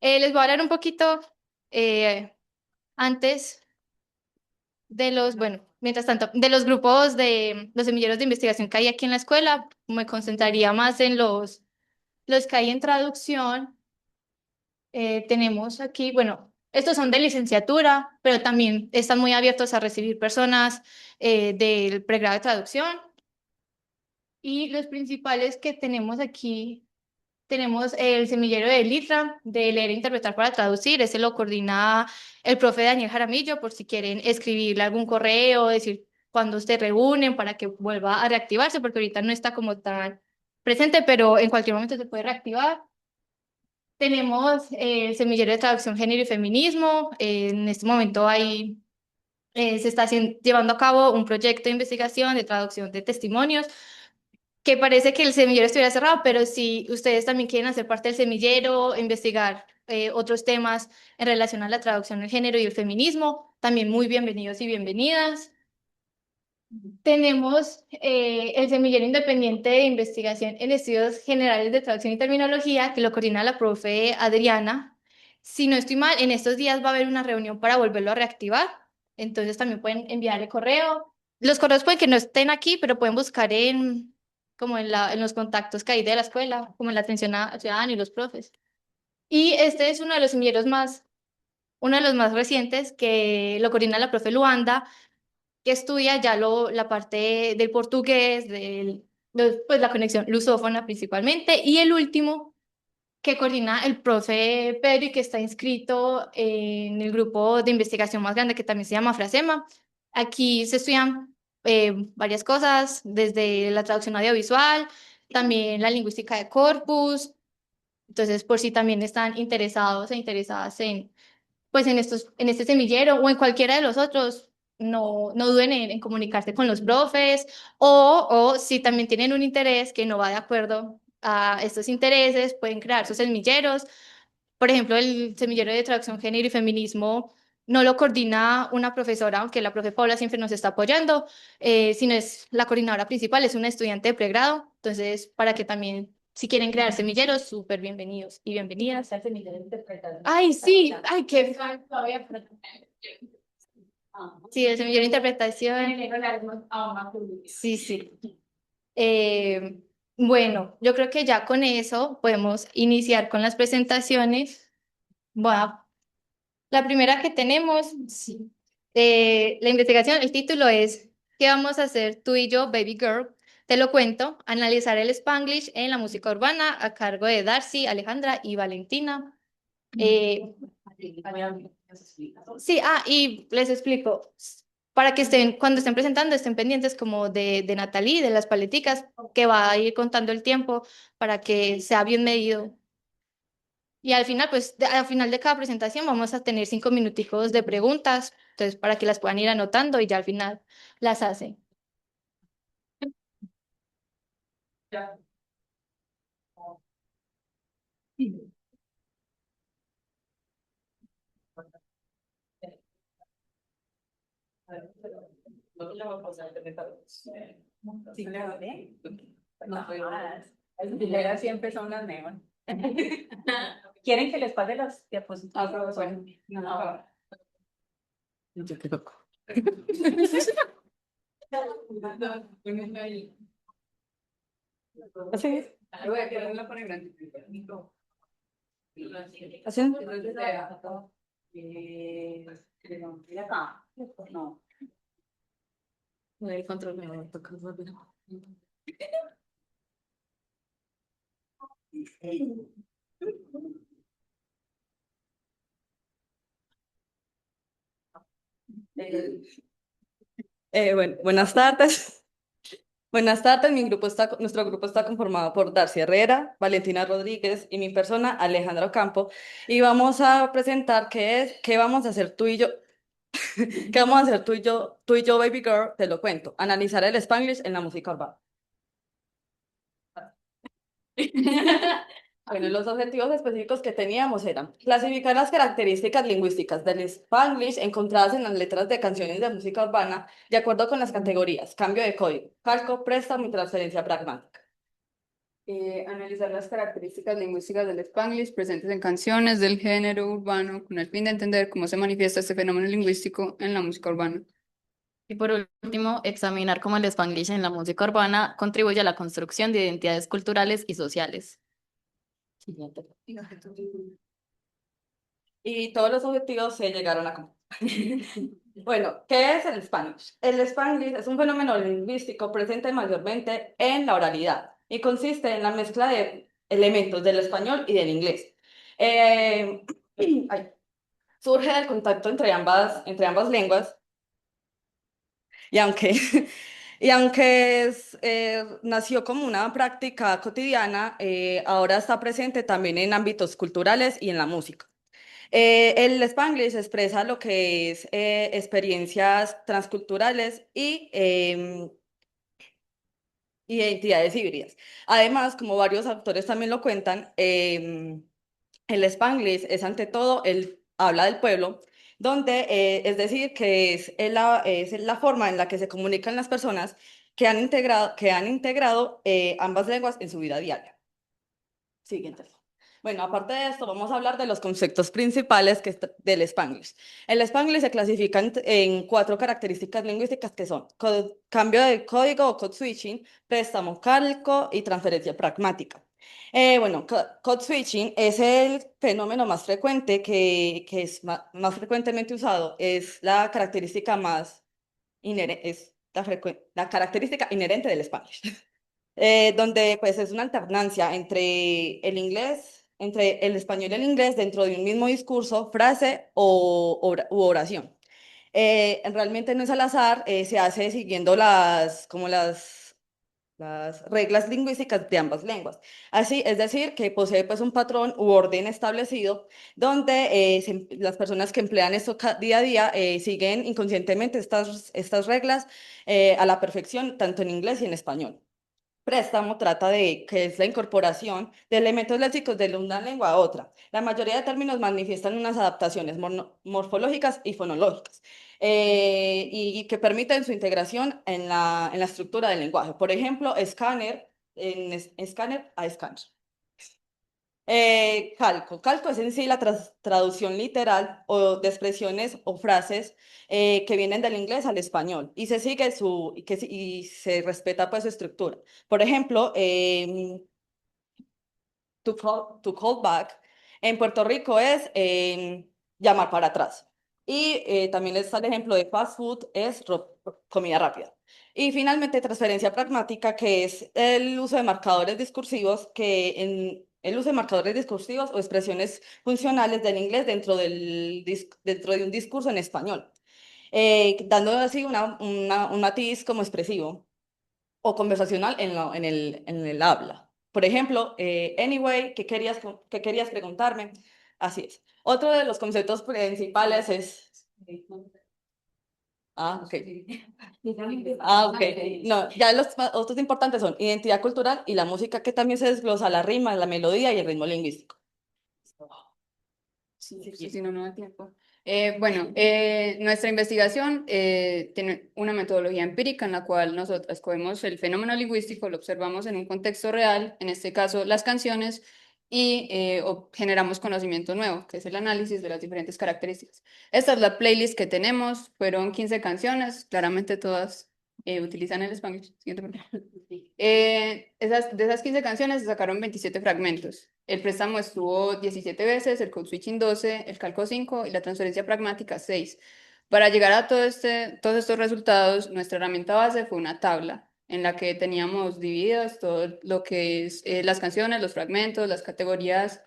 Les voy a hablar un poquito eh, antes de bueno, mientras tanto, de los grupos de los semilleros de investigación que hay aquí en la escuela. Me concentraría más en los que hay en traducción. Tenemos aquí, bueno, estos son de licenciatura, pero también están muy abiertos a recibir personas del pregrado de traducción. Y los principales que tenemos aquí, tenemos el semillero de Litra, de leer e interpretar para traducir. Ese lo coordina el profe Daniel Jaramillo, por si quieren escribirle algún correo, decir cuándo se reúnen para que vuelva a reactivarse, porque ahorita no está como tan presente, pero en cualquier momento se puede reactivar. Tenemos el semillero de traducción, género y feminismo. En este momento se está llevando a cabo un proyecto de investigación de traducción de testimonios, que parece que el semillero estuviera cerrado, pero si ustedes también quieren hacer parte del semillero, investigar otros temas en relación a la traducción del género y el feminismo, también muy bienvenidos y bienvenidas. Tenemos el semillero independiente de investigación en estudios generales de traducción y terminología, que lo coordina la profe Adriana. Si no estoy mal, en estos días va a haber una reunión para volverlo a reactivar, entonces también pueden enviarle correo. Los correos pueden que no estén aquí, pero pueden buscar como en los contactos que hay de la escuela, como en la atención a ciudadano y los profes. Y este es uno de los semilleros uno de los más recientes, que lo coordina la profe Luanda, que estudia ya la parte del portugués, pues la conexión lusófona principalmente, y el último que coordina el profe Pedro y que está inscrito en el grupo de investigación más grande que también se llama Frasema. Aquí se estudian varias cosas, desde la traducción audiovisual, también la lingüística de corpus. Entonces, por si también están interesados e interesadas pues en este semillero o en cualquiera de los otros, no duden en comunicarse con los profes, o si también tienen un interés que no va de acuerdo a estos intereses, pueden crear sus semilleros. Por ejemplo, el semillero de traducción, género y feminismo no lo coordina una profesora, aunque la profe Paula siempre nos está apoyando, sino es la coordinadora principal, es una estudiante de pregrado. Entonces, para que también, si quieren crear semilleros, súper bienvenidos y bienvenidas. Ay, sí, ay, qué. Sí, el semillero de interpretación. Sí, sí. Eh, bueno, yo creo que ya con eso podemos iniciar con las presentaciones. Bueno, la primera que tenemos, sí. La investigación, el título es ¿Qué vamos a hacer tú y yo, baby girl? Te lo cuento, analizar el Spanglish en la música urbana a cargo de Darcy, Alejandra y Valentina. Eh, sí, y les explico, para que cuando estén presentando, estén pendientes como de Natalie, de las paleticas, que va a ir contando el tiempo para que sea bien medido. Y al final, pues, al final de cada presentación vamos a tener 5 minuticos de preguntas, entonces para que las puedan ir anotando y ya al final las hacen. Sí, claro, ¿eh? No, las primeras siempre son las mejores. ¿Quieren que les pase las diapositivas? Bueno, no. Yo creo. Así. Así. No. No hay control, me voy a tocar rápido. Bueno, buenas tardes. Buenas tardes, nuestro grupo está conformado por Darcy Herrera, Valentina Rodríguez y mi persona, Alejandra Ocampo, y vamos a presentar qué vamos a hacer tú y yo, qué vamos a hacer tú y yo, baby girl, te lo cuento, analizar el Spanglish en la música urbana. Bueno, los objetivos específicos que teníamos eran clasificar las características lingüísticas del Spanglish encontradas en las letras de canciones de música urbana de acuerdo con las categorías cambio de código, calco, préstamo y transferencia pragmática. Analizar las características lingüísticas del Spanglish presentes en canciones del género urbano con el fin de entender cómo se manifiesta este fenómeno lingüístico en la música urbana. Y por último, examinar cómo el Spanglish en la música urbana contribuye a la construcción de identidades culturales y sociales. Siguiente. Y todos los objetivos se llegaron a cumplir. Bueno, ¿qué es el Spanglish? El Spanglish es un fenómeno lingüístico presente mayormente en la oralidad y consiste en la mezcla de elementos del español y del inglés. Eh, ay, surge del contacto entre ambas lenguas y aunque, nació como una práctica cotidiana, ahora está presente también en ámbitos culturales y en la música. El Spanglish expresa lo que es experiencias transculturales y identidades híbridas. Además, como varios autores también lo cuentan, el Spanglish es ante todo el habla del pueblo, donde es decir, que es la forma en la que se comunican las personas que han integrado ambas lenguas en su vida diaria. Siguiente. Bueno, aparte de esto, vamos a hablar de los conceptos principales del Spanglish. El Spanglish se clasifica en 4 características lingüísticas que son cambio de código o code switching, préstamo calco y transferencia pragmática. Bueno, code switching es el fenómeno más frecuente que es más frecuentemente usado. Es la característica más inherente, es la característica inherente del Spanglish. Donde pues es una alternancia entre el español y el inglés dentro de un mismo discurso, frase u oración. Realmente no es al azar, se hace siguiendo las reglas lingüísticas de ambas lenguas. Así, es decir, que posee pues un patrón u orden establecido donde las personas que emplean esto día a día siguen inconscientemente estas reglas a la perfección, tanto en inglés y en español. Préstamo trata de que es la incorporación de elementos léxicos de una lengua a otra. La mayoría de términos manifiestan unas adaptaciones morfológicas y fonológicas y que permiten su integración en la estructura del lenguaje. Por ejemplo, escáner a escáner. Calco. Calco es en sí la traducción literal o de expresiones o frases que vienen del inglés al español y se sigue y se respeta pues su estructura. Por ejemplo, to call back en Puerto Rico es llamar para atrás. Y también está el ejemplo de fast food, es comida rápida. Y finalmente, transferencia pragmática, que es el uso de marcadores discursivos o expresiones funcionales del inglés dentro de un discurso en español, dando así un matiz como expresivo o conversacional en el habla. Por ejemplo, anyway, ¿qué querías preguntarme? Así es. Otro de los conceptos principales es... Ah, ok. Ah, ok. No, ya los otros importantes son identidad cultural y la música, que también se desglosa la rima, la melodía y el ritmo lingüístico. Sí, sí, no, no da tiempo. Nuestra investigación tiene una metodología empírica en la cual nosotras cogemos el fenómeno lingüístico, lo observamos en un contexto real, en este caso las canciones, y generamos conocimiento nuevo, que es el análisis de las diferentes características. Esta es la playlist que tenemos, fueron 15 canciones, claramente todas utilizan el Spanglish. Siguiente pregunta. De esas 15 canciones se sacaron 27 fragmentos. El préstamo estuvo 17 veces, el code switching 12, el calco 5 y la transferencia pragmática 6. Para llegar a todos estos resultados, nuestra herramienta base fue una tabla en la que teníamos divididas todo lo que es las canciones, los fragmentos, las categorías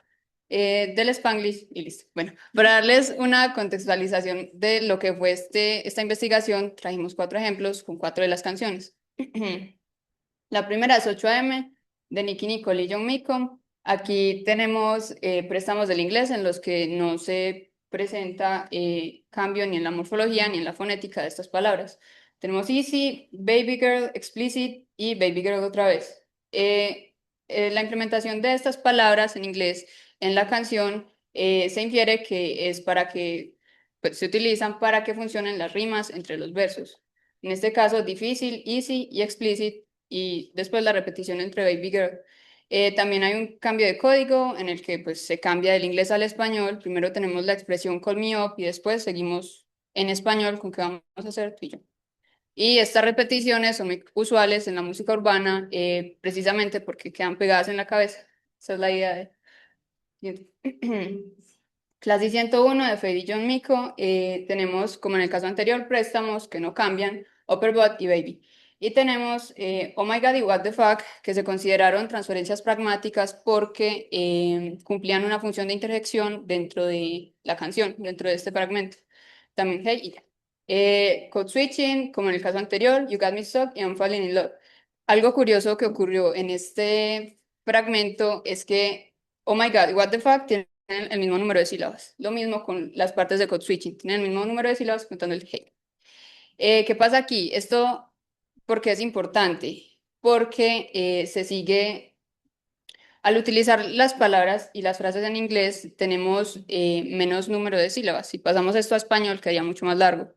del Spanglish y listo. Bueno, para darles una contextualización de lo que fue esta investigación, trajimos 4 ejemplos con 4 de las canciones. La primera es 8am de Nicki Nicole y John Mico. Aquí tenemos préstamos del inglés en los que no se presenta cambio ni en la morfología ni en la fonética de estas palabras. Tenemos easy, baby girl, explicit y baby girl otra vez. La implementación de estas palabras en inglés en la canción se infiere que es para que pues, se utilizan para que funcionen las rimas entre los versos. En este caso, difícil, easy y explicit y después la repetición entre baby girl. También hay un cambio de código en el que pues, se cambia del inglés al español. Primero tenemos la expresión call me up y después seguimos en español con qué vamos a hacer tú y yo. Y estas repeticiones son muy usuales en la música urbana, precisamente porque quedan pegadas en la cabeza. Esa es la idea de... Clase 101 de Fade y John Mico. Tenemos, como en el caso anterior, préstamos que no cambian, Upperbot y Baby. Y tenemos Oh My God y What the Fuck, que se consideraron transferencias pragmáticas porque cumplían una función de interjección dentro de la canción, dentro de este fragmento. También Hey y ya. Code Switching, como en el caso anterior, You Got Me Stuck y I'm Falling in Love. Algo curioso que ocurrió en este fragmento es que Oh My God y What the Fuck tienen el mismo número de sílabas. Lo mismo con las partes de code switching, tienen el mismo número de sílabas contando el hey. ¿Qué pasa aquí? Esto, ¿por qué es importante? Porque se sigue, al utilizar las palabras y las frases en inglés, tenemos menos número de sílabas. Si pasamos esto a español, quedaría mucho más largo.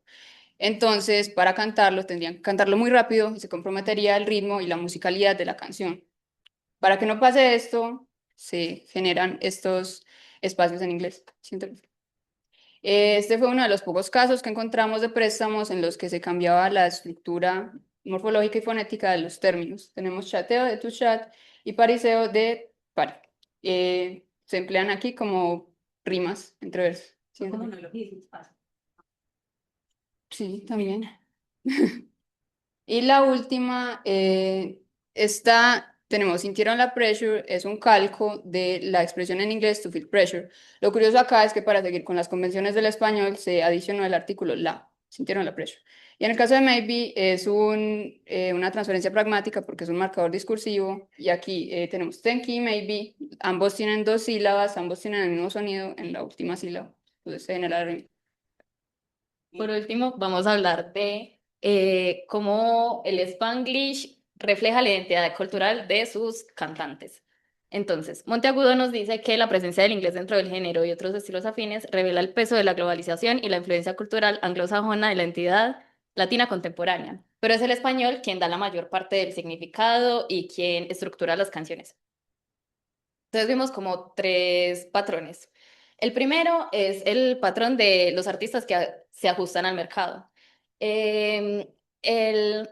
Entonces, para cantarlo, tendrían que cantarlo muy rápido y se comprometería el ritmo y la musicalidad de la canción. Para que no pase esto, se generan estos espacios en inglés. Este fue uno de los pocos casos que encontramos de préstamos en los que se cambiaba la estructura morfológica y fonética de los términos. Tenemos chateo de to chat y pariseo de pari. Se emplean aquí como rimas entre versos. ¿Sí? Sí, también. Y la última, tenemos sintieron la pressure, es un calco de la expresión en inglés to feel pressure. Lo curioso acá es que para seguir con las convenciones del español se adicionó el artículo la, sintieron la pressure. Y en el caso de maybe es una transferencia pragmática porque es un marcador discursivo. Y aquí tenemos thank you, maybe, ambos tienen dos sílabas, ambos tienen el mismo sonido en la última sílaba. Entonces se genera la rima. Por último, vamos a hablar de cómo el Spanglish refleja la identidad cultural de sus cantantes. Entonces, Monteagudo nos dice que la presencia del inglés dentro del género y otros estilos afines revela el peso de la globalización y la influencia cultural anglosajona de la entidad latina contemporánea, pero es el español quien da la mayor parte del significado y quien estructura las canciones. Entonces vimos como tres patrones. El primero es el patrón de los artistas que se ajustan al mercado. Em, el,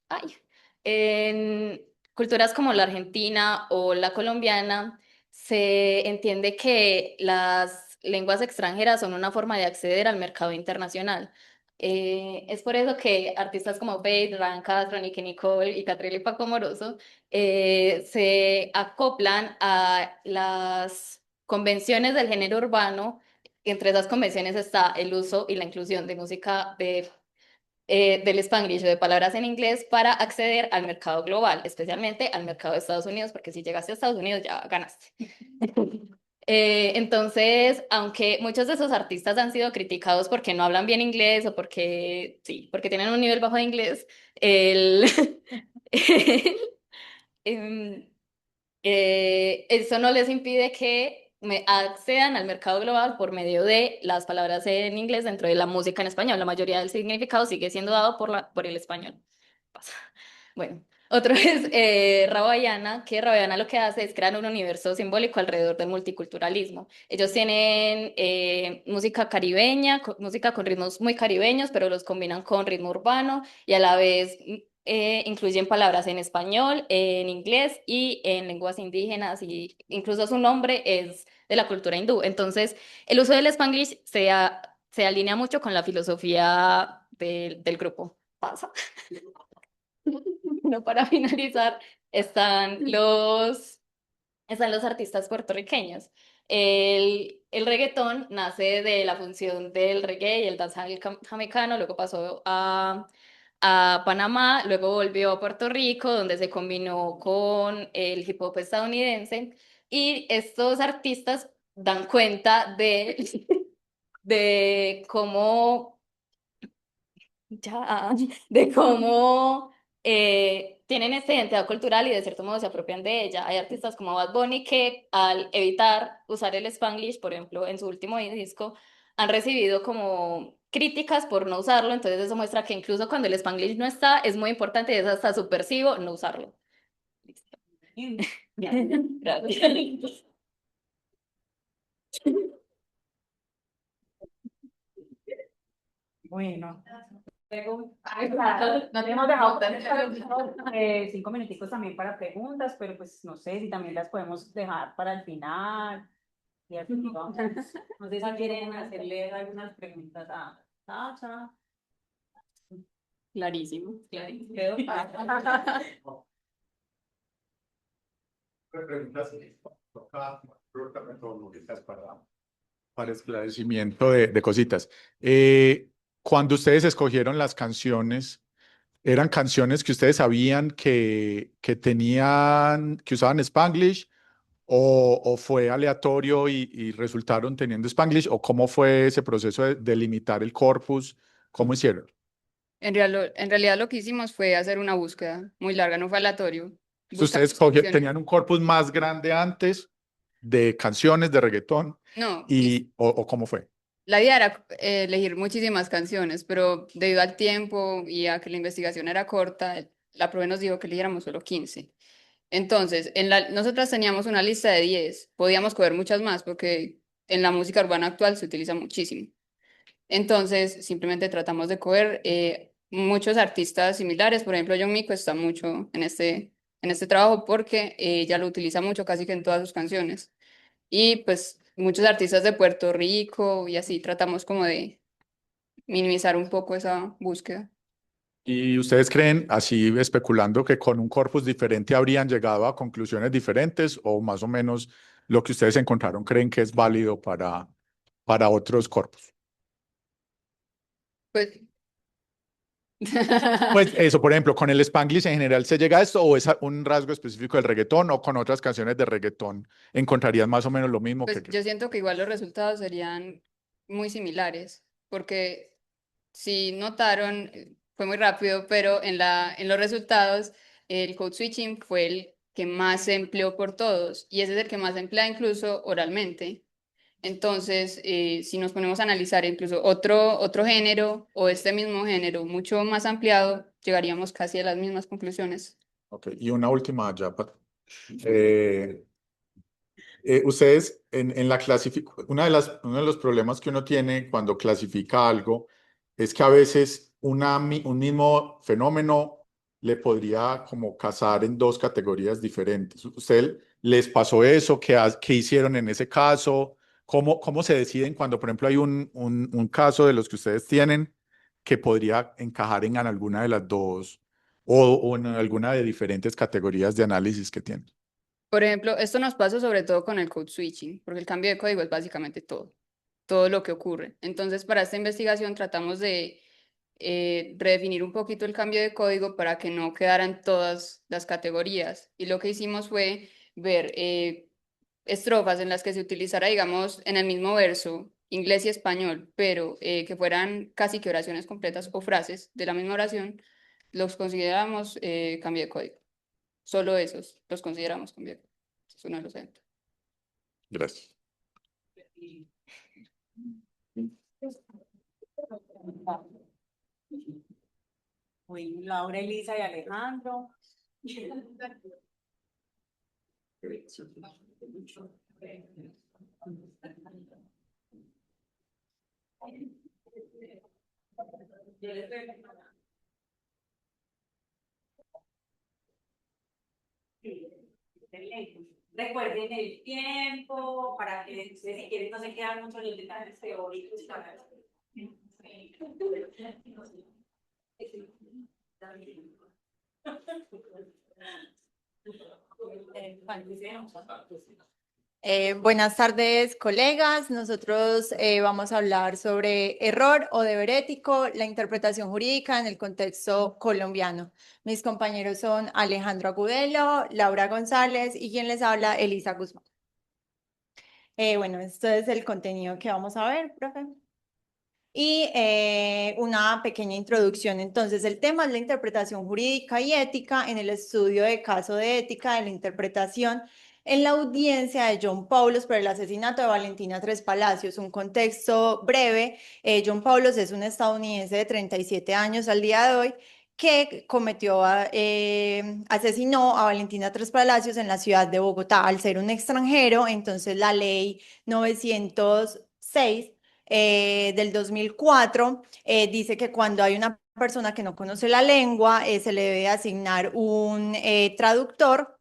ay, en culturas como la argentina o la colombiana, se entiende que las lenguas extranjeras son una forma de acceder al mercado internacional. Es por eso que artistas como Faith, Ryan Castro, Nicki Nicole y Catriel y Paco Moroso se acoplan a las convenciones del género urbano. Entre esas convenciones está el uso y la inclusión de música del Spanglish o de palabras en inglés para acceder al mercado global, especialmente al mercado de Estados Unidos, porque si llegaste a Estados Unidos ya ganaste. Entonces, aunque muchos de esos artistas han sido criticados porque no hablan bien inglés o porque, sí, porque tienen un nivel bajo de inglés, el, em, eso no les impide que accedan al mercado global por medio de las palabras en inglés dentro de la música en español. La mayoría del significado sigue siendo dado por el español. Pasa. Bueno, otro es Rabayana, que Rabayana lo que hace es crear un universo simbólico alrededor del multiculturalismo. Ellos tienen música caribeña, música con ritmos muy caribeños, pero los combinan con ritmo urbano y a la vez incluyen palabras en español, en inglés y en lenguas indígenas, y incluso su nombre es de la cultura hindú. Entonces, el uso del Spanglish se alinea mucho con la filosofía del grupo. Pasa. No, para finalizar, están los artistas puertorriqueños. El reggaetón nace de la función del reggae y el dancehall jamaicano, luego pasó a Panamá, luego volvió a Puerto Rico, donde se combinó con el hip hop estadounidense, y estos artistas dan cuenta de cómo ya, de cómo tienen esta identidad cultural y de cierto modo se apropian de ella. Hay artistas como Bad Bunny que al evitar usar el Spanglish, por ejemplo, en su último disco, han recibido como críticas por no usarlo, entonces eso muestra que incluso cuando el Spanglish no está, es muy importante y es hasta subversivo no usarlo. Listo. Gracias. Bueno, luego, no te hemos dejado 5 minuticos también para preguntas, pero pues no sé si también las podemos dejar para el final. Y así vamos. No sé si quieren hacerle algunas preguntas a Sacha. Clarísimo. ¿Quedó? Preguntas metodológicas para esclarecimiento de cositas. Cuando ustedes escogieron las canciones, ¿eran canciones que ustedes sabían que tenían, que usaban Spanglish o fue aleatorio y resultaron teniendo Spanglish? ¿O cómo fue ese proceso de delimitar el corpus? ¿Cómo hicieron? En realidad lo que hicimos fue hacer una búsqueda muy larga, no fue aleatorio. Ustedes Buscamos canciones. tenían un corpus más grande antes de canciones de reggaetón No, o cómo fue. la idea era elegir muchísimas canciones, pero debido al tiempo y a que la investigación era corta, la profe nos dijo que eligiéramos solo 15. Entonces, nosotras teníamos una lista de 10, podíamos coger muchas más porque en la música urbana actual se utiliza muchísimo. Entonces, simplemente tratamos de coger muchos artistas similares. Por ejemplo, John Mico está mucho en este trabajo porque ella lo utiliza mucho casi que en todas sus canciones. Y pues muchos artistas de Puerto Rico y así tratamos como de minimizar un poco esa búsqueda. ¿Y ustedes creen, así especulando, que con un corpus diferente habrían llegado a conclusiones diferentes o más o menos lo que ustedes encontraron creen que es válido para otros corpus? Pues Pues eso, por ejemplo, con el Spanglish en general se llega a esto o es un rasgo específico del reggaetón o con otras canciones de reggaetón encontrarían más o menos lo mismo pues yo siento que igual los resultados serían muy similares, porque si notaron, fue muy rápido, pero en los resultados el code switching fue el que más se empleó por todos y ese es el que más se emplea incluso oralmente. Entonces, si nos ponemos a analizar incluso otro género o este mismo género mucho más ampliado, llegaríamos casi a las mismas conclusiones. Ok, y una última ya. Eh, ustedes en la clasificación, uno de los problemas que uno tiene cuando clasifica algo es que a veces un mismo fenómeno le podría como casar en dos categorías diferentes. ¿Usted les pasó eso? ¿Qué hicieron en ese caso? ¿Cómo se deciden cuando, por ejemplo, hay un caso de los que ustedes tienen que podría encajar en alguna de las dos o en alguna de diferentes categorías de análisis que tienen? Por ejemplo, esto nos pasa sobre todo con el code switching, porque el cambio de código es básicamente todo lo que ocurre. Entonces, para esta investigación tratamos de redefinir un poquito el cambio de código para que no quedaran todas las categorías. Y lo que hicimos fue ver estrofas en las que se utilizara, digamos, en el mismo verso, inglés y español, pero que fueran casi que oraciones completas o frases de la misma oración, los consideramos cambio de código. Solo esos los consideramos cambio de código. Es uno de los ejemplos. Gracias. Bueno, Laura, Elisa y Alejandro. Recuerden el tiempo para que ustedes, si quieren, no se quedan mucho en los detalles teóricos. Buenas tardes, colegas. Nosotros vamos a hablar sobre error o deber ético, la interpretación jurídica en el contexto colombiano. Mis compañeros son Alejandro Agudelo, Laura González y quien les habla, Elisa Guzmán. Bueno, esto es el contenido que vamos a ver, profe. Y una pequeña introducción. Entonces, el tema es la interpretación jurídica y ética en el estudio de caso de ética de la interpretación en la audiencia de John Paulos por el asesinato de Valentina Tres Palacios. Un contexto breve. John Paulos es un estadounidense de 37 años al día de hoy que asesinó a Valentina Tres Palacios en la ciudad de Bogotá. Al ser un extranjero, entonces la ley 906 del 2004 dice que cuando hay una persona que no conoce la lengua, se le debe asignar un traductor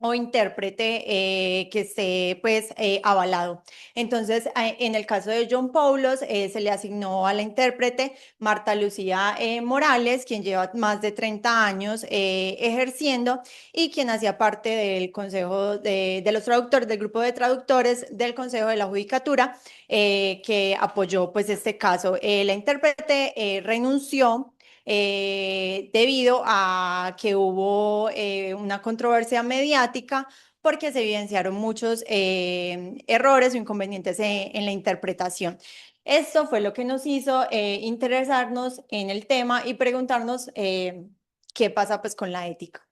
o intérprete que esté pues avalado. Entonces, en el caso de John Paulos, se le asignó a la intérprete Marta Lucía Morales, quien lleva más de 30 años ejerciendo y quien hacía parte del Consejo de los Traductores, del grupo de traductores del Consejo de la Judicatura, que apoyó pues este caso. La intérprete renunció debido a que hubo una controversia mediática porque se evidenciaron muchos errores o inconvenientes en la interpretación. Esto fue lo que nos hizo interesarnos en el tema y preguntarnos qué pasa pues con la ética.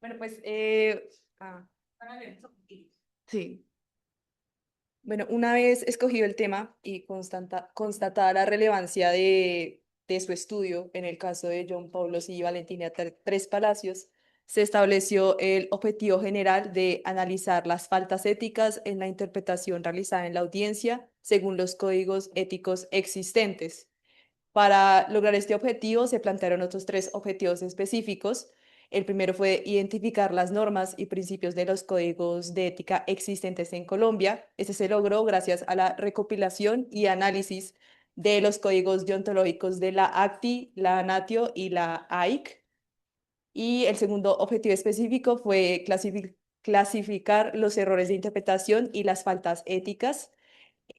Bueno, pues, sí. Bueno, una vez escogido el tema y constatada la relevancia de su estudio en el caso de John Paulos y Valentina Tres Palacios, se estableció el objetivo general de analizar las faltas éticas en la interpretación realizada en la audiencia según los códigos éticos existentes. Para lograr este objetivo se plantearon otros tres objetivos específicos. El primero fue identificar las normas y principios de los códigos de ética existentes en Colombia. Este se logró gracias a la recopilación y análisis de los códigos deontológicos de la ACTI, la ANATIO y la AIC. Y el segundo objetivo específico fue clasificar los errores de interpretación y las faltas éticas,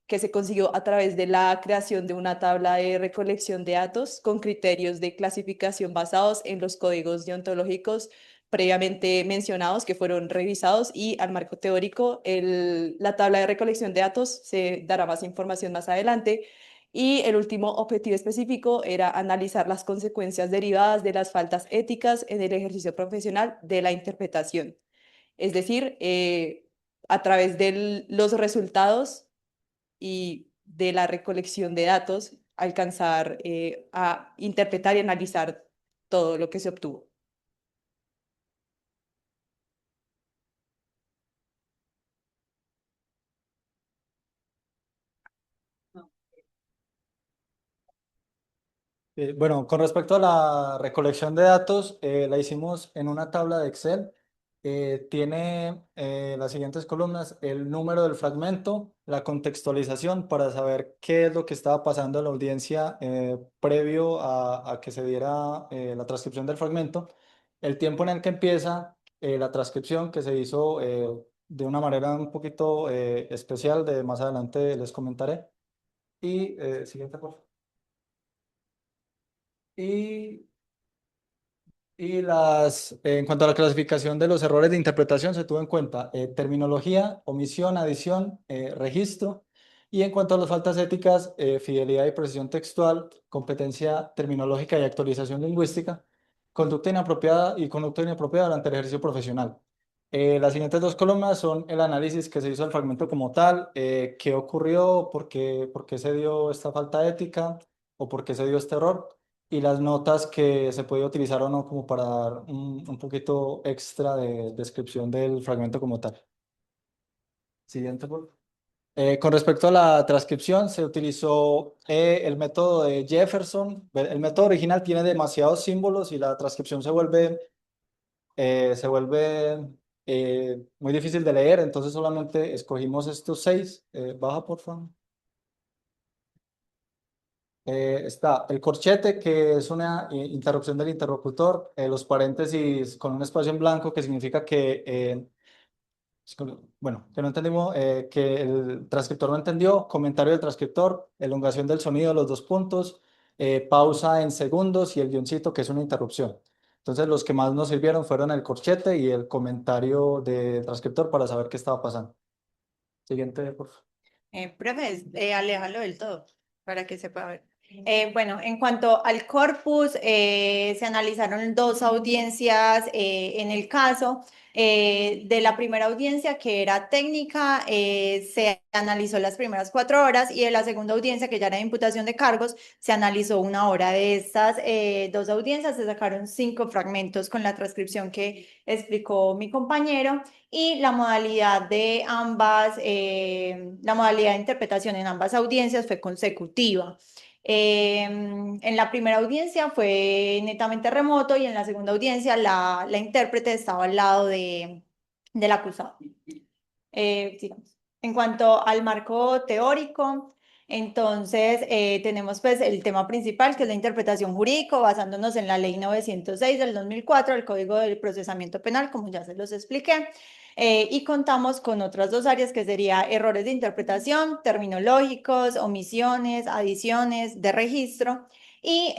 que se consiguió a través de la creación de una tabla de recolección de datos con criterios de clasificación basados en los códigos deontológicos previamente mencionados, que fueron revisados, y al marco teórico. La tabla de recolección de datos se dará más información más adelante. Y el último objetivo específico era analizar las consecuencias derivadas de las faltas éticas en el ejercicio profesional de la interpretación. Es decir, a través de los resultados y de la recolección de datos, alcanzar a interpretar y analizar todo lo que se obtuvo. Bueno, con respecto a la recolección de datos, la hicimos en una tabla de Excel. Tiene las siguientes columnas: el número del fragmento, la contextualización para saber qué es lo que estaba pasando en la audiencia previo a que se diera la transcripción del fragmento, el tiempo en el que empieza la transcripción, que se hizo de una manera un poquito especial, de más adelante les comentaré. Y siguiente, por favor. Y en cuanto a la clasificación de los errores de interpretación, se tuvo en cuenta terminología, omisión, adición, registro. Y en cuanto a las faltas éticas, fidelidad y precisión textual, competencia terminológica y actualización lingüística, conducta inapropiada y conducta inapropiada durante el ejercicio profesional. Las siguientes dos columnas son el análisis que se hizo del fragmento como tal, qué ocurrió, por qué se dio esta falta ética o por qué se dio este error, y las notas que se puede utilizar o no como para dar un poquito extra de descripción del fragmento como tal. Siguiente, por favor. Con respecto a la transcripción, se utilizó el método de Jefferson. El método original tiene demasiados símbolos y la transcripción se vuelve muy difícil de leer, entonces solamente escogimos estos 6. Baja, por favor. Está el corchete, que es una interrupción del interlocutor, los paréntesis con un espacio en blanco, que significa que, bueno, que no entendimos, que el transcriptor no entendió, comentario del transcriptor, elongación del sonido, los dos puntos, pausa en segundos y el guioncito, que es una interrupción. Entonces, los que más nos sirvieron fueron el corchete y el comentario del transcriptor para saber qué estaba pasando. Siguiente, por favor. Profe, aléjalo del todo para que se pueda ver. Bueno, en cuanto al corpus, se analizaron dos audiencias en el caso. De la primera audiencia, que era técnica, se analizó las primeras 4 horas, y de la segunda audiencia, que ya era de imputación de cargos, se analizó 1 hora. De estas dos audiencias se sacaron 5 fragmentos con la transcripción que explicó mi compañero. Y la modalidad de la modalidad de interpretación en ambas audiencias fue consecutiva. En la primera audiencia fue netamente remoto, y en la segunda audiencia la intérprete estaba al lado del acusado. Sigamos. En cuanto al marco teórico, entonces tenemos pues el tema principal, que es la interpretación jurídica, basándonos en la Ley 906 del 2004, el Código del Procesamiento Penal, como ya se los expliqué. Y contamos con otras 2 áreas, que sería errores de interpretación, terminológicos, omisiones, adiciones de registro, y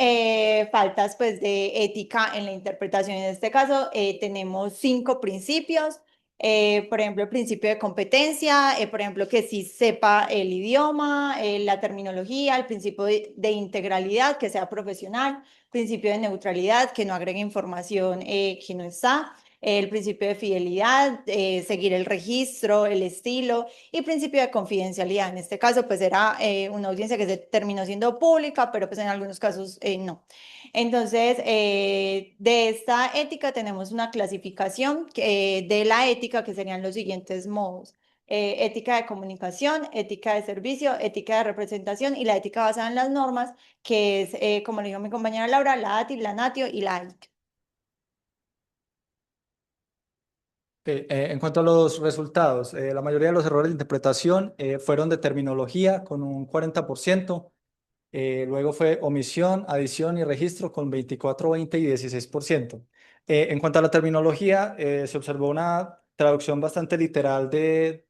faltas pues de ética en la interpretación. En este caso tenemos 5 principios. Por ejemplo, el principio de competencia, por ejemplo, que sí sepa el idioma, la terminología, el principio de integralidad, que sea profesional, principio de neutralidad, que no agregue información que no está, el principio de fidelidad, seguir el registro, el estilo, y principio de confidencialidad. En este caso, pues era una audiencia que se terminó siendo pública, pero pues en algunos casos no. Entonces, de esta ética tenemos una clasificación de la ética, que serían los siguientes modos: ética de comunicación, ética de servicio, ética de representación, y la ética basada en las normas, que es, como le dijo mi compañera Laura, la ATI, la NATIO y la AIC. En cuanto a los resultados, la mayoría de los errores de interpretación fueron de terminología con un 40%, luego fue omisión, adición y registro con 24, 20 y 16%. En cuanto a la terminología, se observó una traducción bastante literal de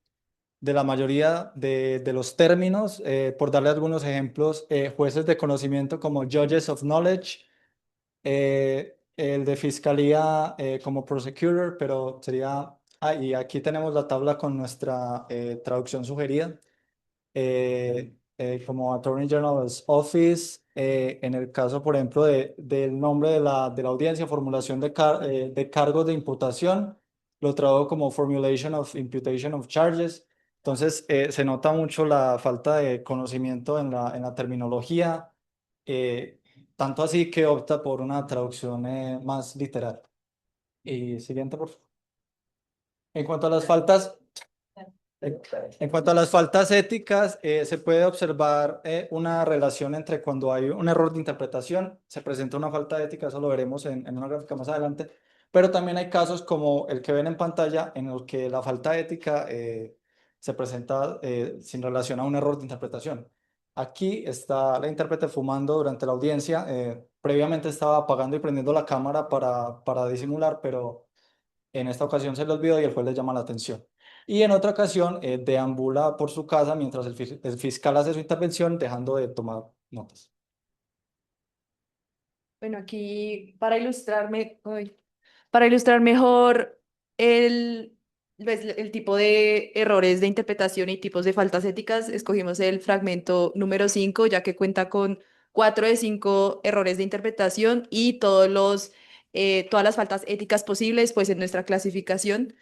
la mayoría de los términos. Por darle algunos ejemplos, jueces de conocimiento como judges of knowledge, el de fiscalía como prosecutor, pero sería, y aquí tenemos la tabla con nuestra traducción sugerida, como Attorney General's Office, en el caso, por ejemplo, del nombre de la audiencia, formulación de cargos de imputación, lo tradujo como Formulation of Imputation of Charges. Entonces, se nota mucho la falta de conocimiento en la terminología, tanto así que opta por una traducción más literal. Y siguiente, por favor. En cuanto a las faltas, en cuanto a las faltas éticas, se puede observar una relación entre cuando hay un error de interpretación, se presenta una falta ética, eso lo veremos en una gráfica más adelante, pero también hay casos como el que ven en pantalla, en el que la falta ética se presenta sin relación a un error de interpretación. Aquí está la intérprete fumando durante la audiencia, previamente estaba apagando y prendiendo la cámara para disimular, pero en esta ocasión se le olvidó y el juez le llama la atención. Y en otra ocasión deambula por su casa mientras el fiscal hace su intervención, dejando de tomar notas. Bueno, aquí para ilustrar mejor el tipo de errores de interpretación y tipos de faltas éticas, escogimos el fragmento número 5, ya que cuenta con 4 de 5 errores de interpretación y todas las faltas éticas posibles, pues en nuestra clasificación,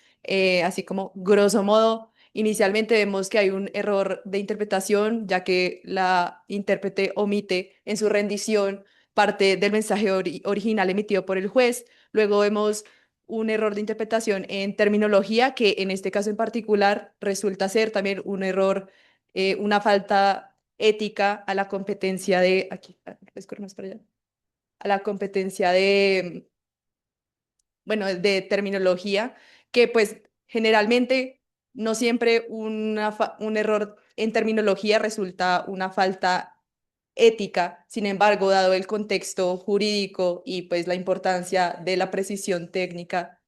así como grosso modo. Inicialmente vemos que hay un error de interpretación, ya que la intérprete omite en su rendición parte del mensaje original emitido por el juez. Luego vemos un error de interpretación en terminología, que en este caso en particular resulta ser también un error, una falta ética a la competencia de, aquí, más para allá, a la competencia de, bueno, de terminología, que pues generalmente no siempre un error en terminología resulta una falta ética. Sin embargo, dado el contexto jurídico y pues la importancia de la precisión técnica,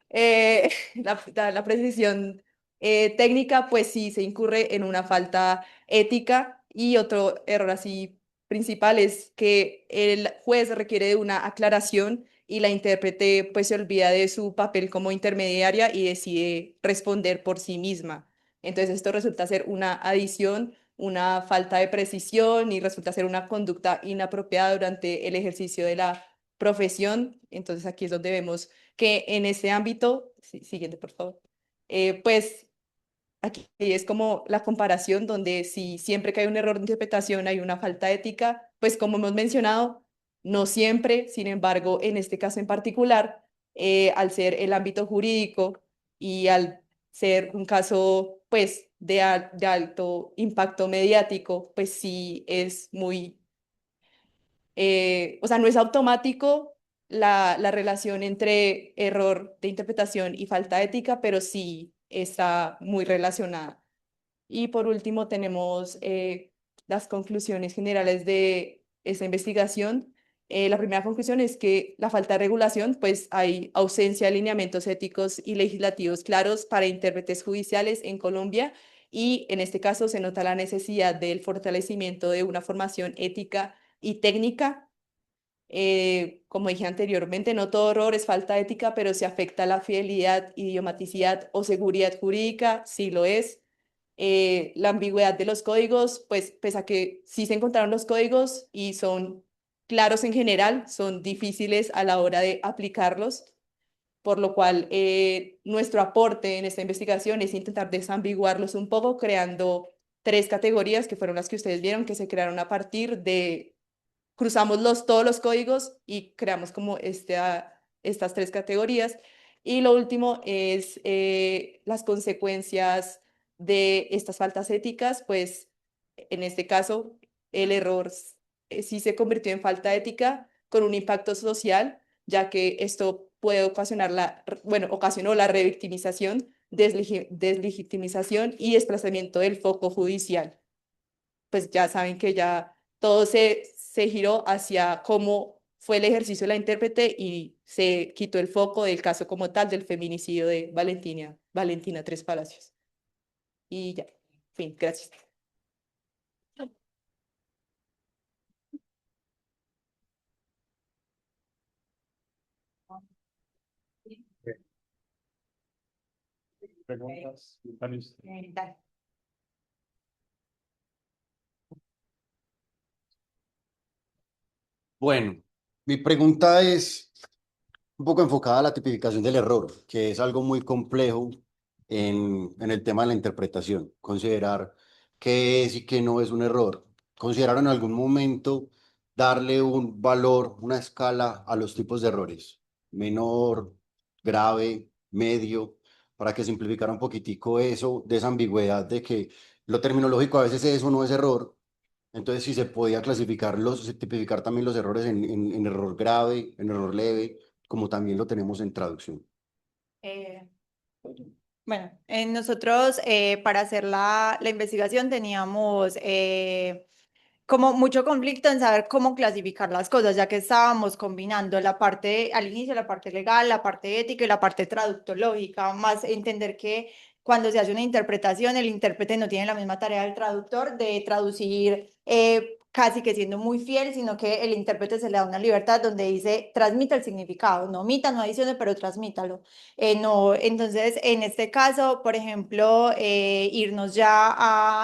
la precisión técnica, pues sí se incurre en una falta ética. Y otro error así principal es que el juez requiere de una aclaración y la intérprete pues se olvida de su papel como intermediaria y decide responder por sí misma. Entonces esto resulta ser una adición, una falta de precisión y resulta ser una conducta inapropiada durante el ejercicio de la profesión. Entonces aquí es donde vemos que en ese ámbito, siguiente por favor, pues aquí es como la comparación donde si siempre que hay un error de interpretación hay una falta ética, pues como hemos mencionado, no siempre, sin embargo, en este caso en particular, al ser el ámbito jurídico y al ser un caso pues de alto impacto mediático, pues sí es muy o sea, no es automático la relación entre error de interpretación y falta ética, pero sí está muy relacionada. Y por último tenemos las conclusiones generales de esta investigación. La primera conclusión es que la falta de regulación, pues hay ausencia de lineamientos éticos y legislativos claros para intérpretes judiciales en Colombia y en este caso se nota la necesidad del fortalecimiento de una formación ética y técnica. Como dije anteriormente, no todo error es falta ética, pero si afecta la fidelidad, idiomaticidad o seguridad jurídica, sí lo es. La ambigüedad de los códigos, pues pese a que sí se encontraron los códigos y son claros en general, son difíciles a la hora de aplicarlos, por lo cual nuestro aporte en esta investigación es intentar desambiguarlos un poco, creando 3 categorías que fueron las que ustedes vieron, que se crearon a partir de cruzamos todos los códigos y creamos como estas 3 categorías. Y lo último es las consecuencias de estas faltas éticas, pues en este caso el error sí se convirtió en falta ética con un impacto social, ya que esto puede ocasionar ocasionó la revictimización, deslegitimización y desplazamiento del foco judicial. Pues ya saben que ya todo se giró hacia cómo fue el ejercicio de la intérprete y se quitó el foco del caso como tal del feminicidio de Valentina Tres Palacios. Y ya, fin, gracias. Preguntas. Dale. Bueno, mi pregunta es un poco enfocada a la tipificación del error, que es algo muy complejo en el tema de la interpretación. Considerar qué es y qué no es un error. Considerar en algún momento darle un valor, una escala a los tipos de errores. Menor, grave, medio, para que simplificara un poquitico eso, de esa ambigüedad de que lo terminológico a veces es o no es error. Entonces, si se podía tipificar también los errores en error grave, en error leve, como también lo tenemos en traducción. Bueno, nosotros para hacer la investigación teníamos como mucho conflicto en saber cómo clasificar las cosas, ya que estábamos combinando la parte, al inicio, la parte legal, la parte ética y la parte traductológica, más entender que cuando se hace una interpretación, el intérprete no tiene la misma tarea del traductor de traducir casi que siendo muy fiel, sino que el intérprete se le da una libertad donde dice, transmita el significado, no omita, no adicione, pero transmítalo. No, entonces, en este caso, por ejemplo, irnos ya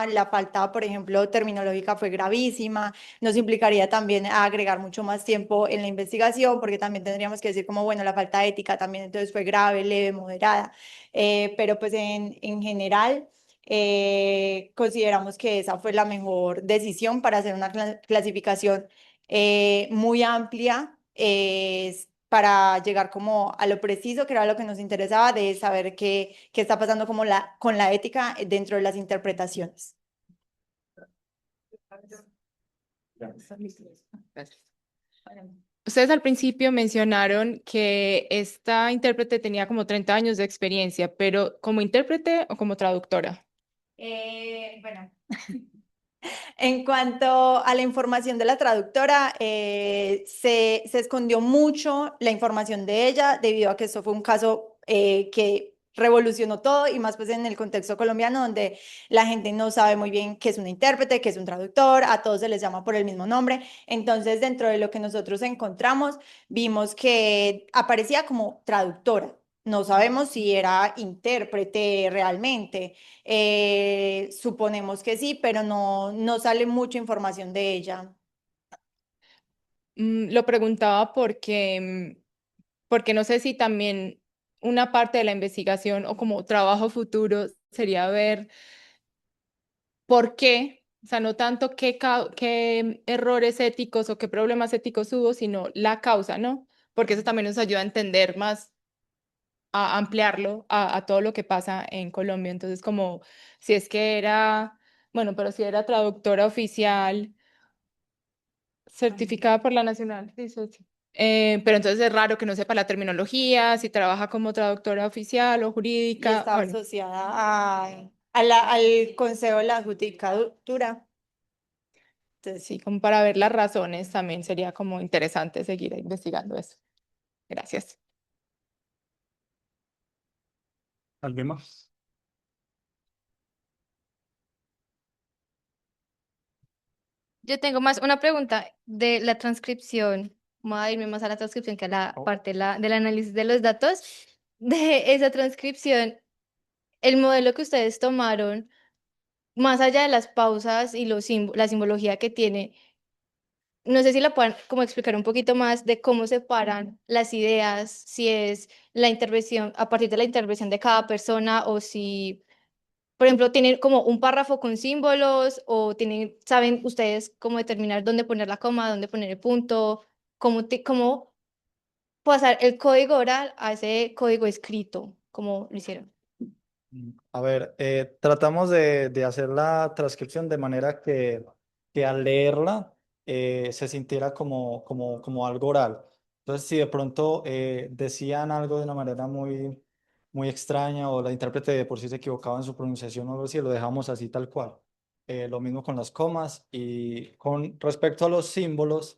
a la falta, por ejemplo, terminológica fue gravísima, nos implicaría también agregar mucho más tiempo en la investigación, porque también tendríamos que decir como, bueno, la falta ética también entonces fue grave, leve, moderada, pero pues en general consideramos que esa fue la mejor decisión para hacer una clasificación muy amplia. Para llegar como a lo preciso, que era lo que nos interesaba, de saber qué está pasando como con la ética dentro de las interpretaciones. Ustedes al principio mencionaron que esta intérprete tenía como 30 años de experiencia, pero ¿como intérprete o como traductora? Bueno, en cuanto a la información de la traductora, se escondió mucho la información de ella debido a que esto fue un caso que revolucionó todo y más pues en el contexto colombiano donde la gente no sabe muy bien qué es un intérprete, qué es un traductor, a todos se les llama por el mismo nombre. Entonces, dentro de lo que nosotros encontramos, vimos que aparecía como traductora. No sabemos si era intérprete realmente. Suponemos que sí, pero no sale mucha información de ella. Lo preguntaba porque no sé si también una parte de la investigación o como trabajo futuro sería ver por qué, o sea, no tanto qué errores éticos o qué problemas éticos hubo, sino la causa, ¿no? Porque eso también nos ayuda a entender más, a ampliarlo a todo lo que pasa en Colombia. Entonces, como si es que era, bueno, pero si era traductora oficial certificada por la Nacional, dice así. Pero entonces es raro que no sepa la terminología, si trabaja como traductora oficial o Y jurídica, está bueno. asociada al Consejo de la Judicatura. Entonces, Sí, como para ver las razones también sería como interesante seguir investigando eso. Gracias. ¿Alguien más? Yo tengo más una pregunta de la transcripción. Voy a irme más a la transcripción que a la Oh. parte del análisis de los datos. De esa transcripción, el modelo que ustedes tomaron, más allá de las pausas y la simbología que tiene, no sé si la puedan como explicar un poquito más de cómo separan las ideas, si es la intervención, a partir de la intervención de cada persona o si, por ejemplo, tienen como un párrafo con símbolos o tienen, saben ustedes cómo determinar dónde poner la coma, dónde poner el punto, cómo pasar el código oral a ese código escrito, como lo hicieron. A ver, tratamos de hacer la transcripción de manera que al leerla se sintiera como algo oral. Entonces, si de pronto decían algo de una manera muy extraña o la intérprete de por sí se equivocaba en su pronunciación o algo así, lo dejamos así tal cual. Lo mismo con las comas y con respecto a los símbolos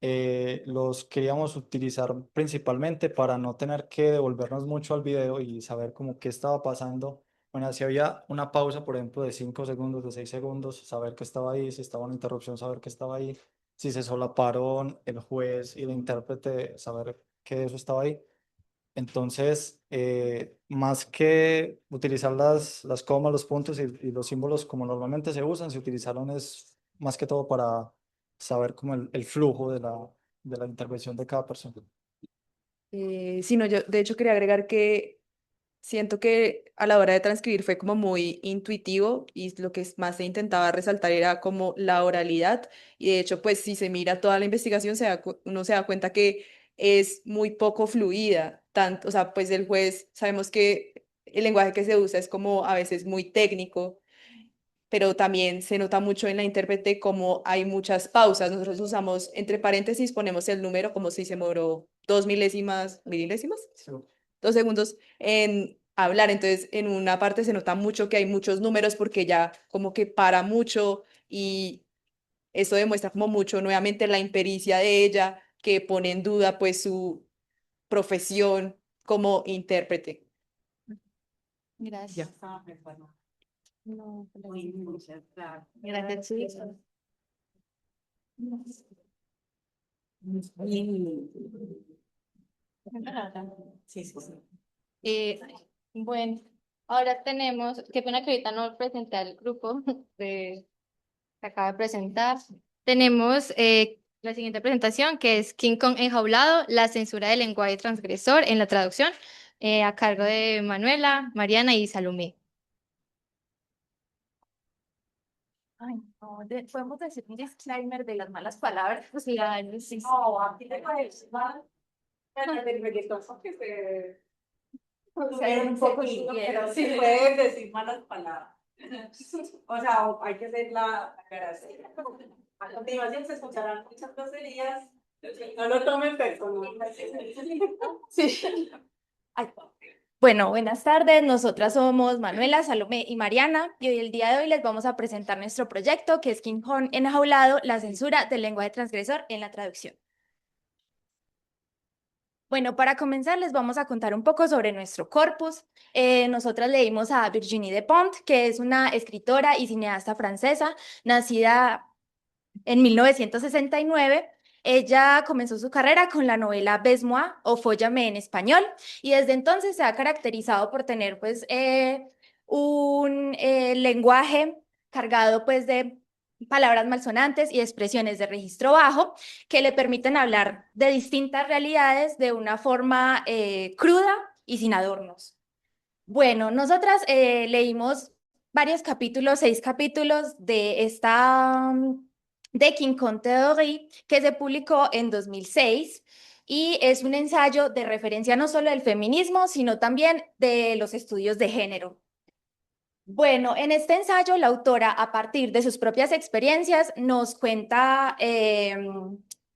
los queríamos utilizar principalmente para no tener que devolvernos mucho al video y saber como qué estaba pasando. Bueno, si había una pausa, por ejemplo, de 5 segundos, de 6 segundos, saber que estaba ahí, si estaba una interrupción, saber que estaba ahí, si se solaparon el juez y el intérprete, saber que eso estaba ahí. Entonces, más que utilizar las comas, los puntos y los símbolos como normalmente se usan, se utilizaron es más que todo para saber como el flujo de la intervención de cada persona. Sí, no, yo de hecho quería agregar que siento que a la hora de transcribir fue como muy intuitivo y lo que más se intentaba resaltar era como la oralidad y de hecho pues si se mira toda la investigación uno se da cuenta que es muy poco fluida, tanto, o sea, pues el juez sabemos que el lenguaje que se usa es como a veces muy técnico, pero también se nota mucho en la intérprete como hay muchas pausas. Nosotros usamos entre paréntesis, ponemos el número como si se demoró 2 milésimas, 2 segundos en hablar. Entonces, en una parte se nota mucho que hay muchos números porque ya como que para mucho y eso demuestra como mucho nuevamente la impericia de ella que pone en duda pues su profesión como intérprete. Gracias. Estaba preparada. No, Uy, muchas gracias. gracias, chicos. Sí, sí, sí. Eh, bueno, ahora tenemos, qué pena que ahorita no presenté al grupo que acaba de presentar. Tenemos la siguiente presentación que es King Kong enjaulado, la censura del lenguaje transgresor en la traducción, a cargo de Manuela, Mariana y Salomé. Ay, no, podemos decir un disclaimer de las malas palabras. Pues claro, sí. No, aquí te parece mal. El del reggaetón, que se un poquito, pero sí pueden decir malas palabras. O sea, hay que hacer la aclaración. A continuación se escucharán muchas groserías. No lo tomen personal. Sí. Ay, bueno, buenas tardes. Nosotras somos Manuela, Salomé y Mariana y hoy el día de hoy les vamos a presentar nuestro proyecto que es King Kong enjaulado, la censura del lenguaje transgresor en la traducción. Bueno, para comenzar les vamos a contar un poco sobre nuestro corpus. Nosotras leímos a Virginie Despentes, que es una escritora y cineasta francesa, nacida en 1969. Ella comenzó su carrera con la novela Baise-moi o Fóllame en español, y desde entonces se ha caracterizado por tener pues un lenguaje cargado pues de palabras malsonantes y expresiones de registro bajo que le permiten hablar de distintas realidades de una forma cruda y sin adornos. Bueno, nosotras leímos varios capítulos, 6 capítulos de esta de King Kong Theory, que se publicó en 2006 y es un ensayo de referencia no solo del feminismo, sino también de los estudios de género. Bueno, en este ensayo la autora, a partir de sus propias experiencias, nos cuenta,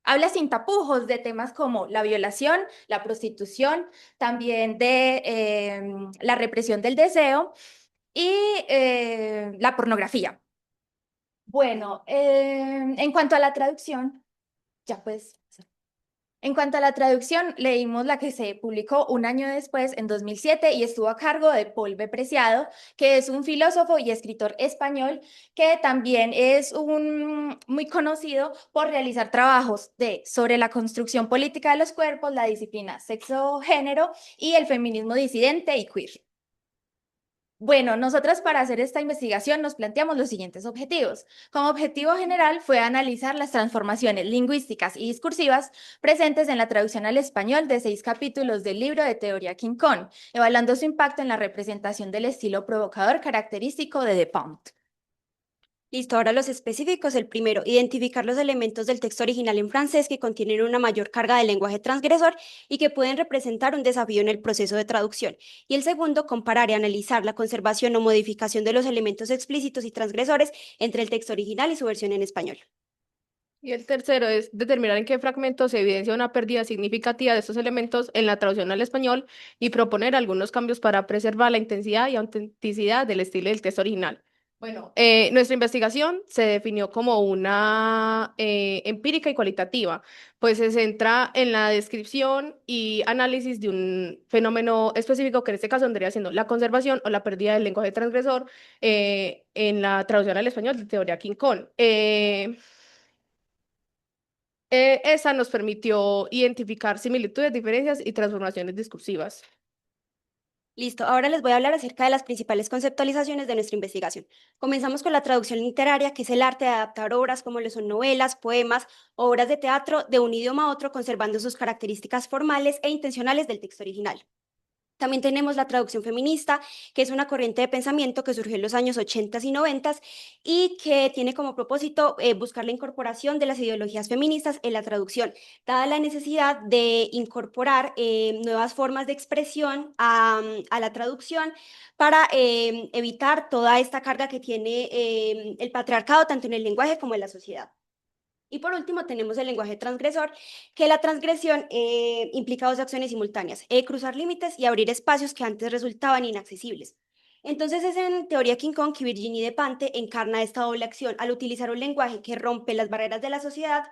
habla sin tapujos de temas como la violación, la prostitución, también de la represión del deseo y la pornografía. Bueno, en cuanto a la traducción, ya pues. En cuanto a la traducción, leímos la que se publicó un año después, en 2007, y estuvo a cargo de Paul B. Preciado, que es un filósofo y escritor español que también es muy conocido por realizar trabajos sobre la construcción política de los cuerpos, la disciplina sexo-género y el feminismo disidente y queer. Bueno, nosotras para hacer esta investigación nos planteamos los siguientes objetivos. Como objetivo general fue analizar las transformaciones lingüísticas y discursivas presentes en la traducción al español de 6 capítulos del libro de teoría King Kong, evaluando su impacto en la representación del estilo provocador característico de Despentes. Listo, ahora los específicos. El primero, identificar los elementos del texto original en francés que contienen una mayor carga de lenguaje transgresor y que pueden representar un desafío en el proceso de traducción. Y el segundo, comparar y analizar la conservación o modificación de los elementos explícitos y transgresores entre el texto original y su versión en español. Y el tercero es determinar en qué fragmentos se evidencia una pérdida significativa de estos elementos en la traducción al español y proponer algunos cambios para preservar la intensidad y autenticidad del estilo del texto original. Bueno, nuestra investigación se definió como una empírica y cualitativa, pues se centra en la descripción y análisis de un fenómeno específico que en este caso vendría siendo la conservación o la pérdida del lenguaje transgresor en la traducción al español de teoría King Kong. Esa nos permitió identificar similitudes, diferencias y transformaciones discursivas. Listo, ahora les voy a hablar acerca de las principales conceptualizaciones de nuestra investigación. Comenzamos con la traducción literaria, que es el arte de adaptar obras como lo son novelas, poemas, obras de teatro de un idioma a otro, conservando sus características formales e intencionales del texto original. También tenemos la traducción feminista, que es una corriente de pensamiento que surgió en los años 80 y 90 y que tiene como propósito buscar la incorporación de las ideologías feministas en la traducción, dada la necesidad de incorporar nuevas formas de expresión a la traducción para evitar toda esta carga que tiene el patriarcado, tanto en el lenguaje como en la sociedad. Y por último tenemos el lenguaje transgresor, que la transgresión implica dos acciones simultáneas, cruzar límites y abrir espacios que antes resultaban inaccesibles. Entonces es en teoría King Kong que Virginie Despentes encarna esta doble acción al utilizar un lenguaje que rompe las barreras de la sociedad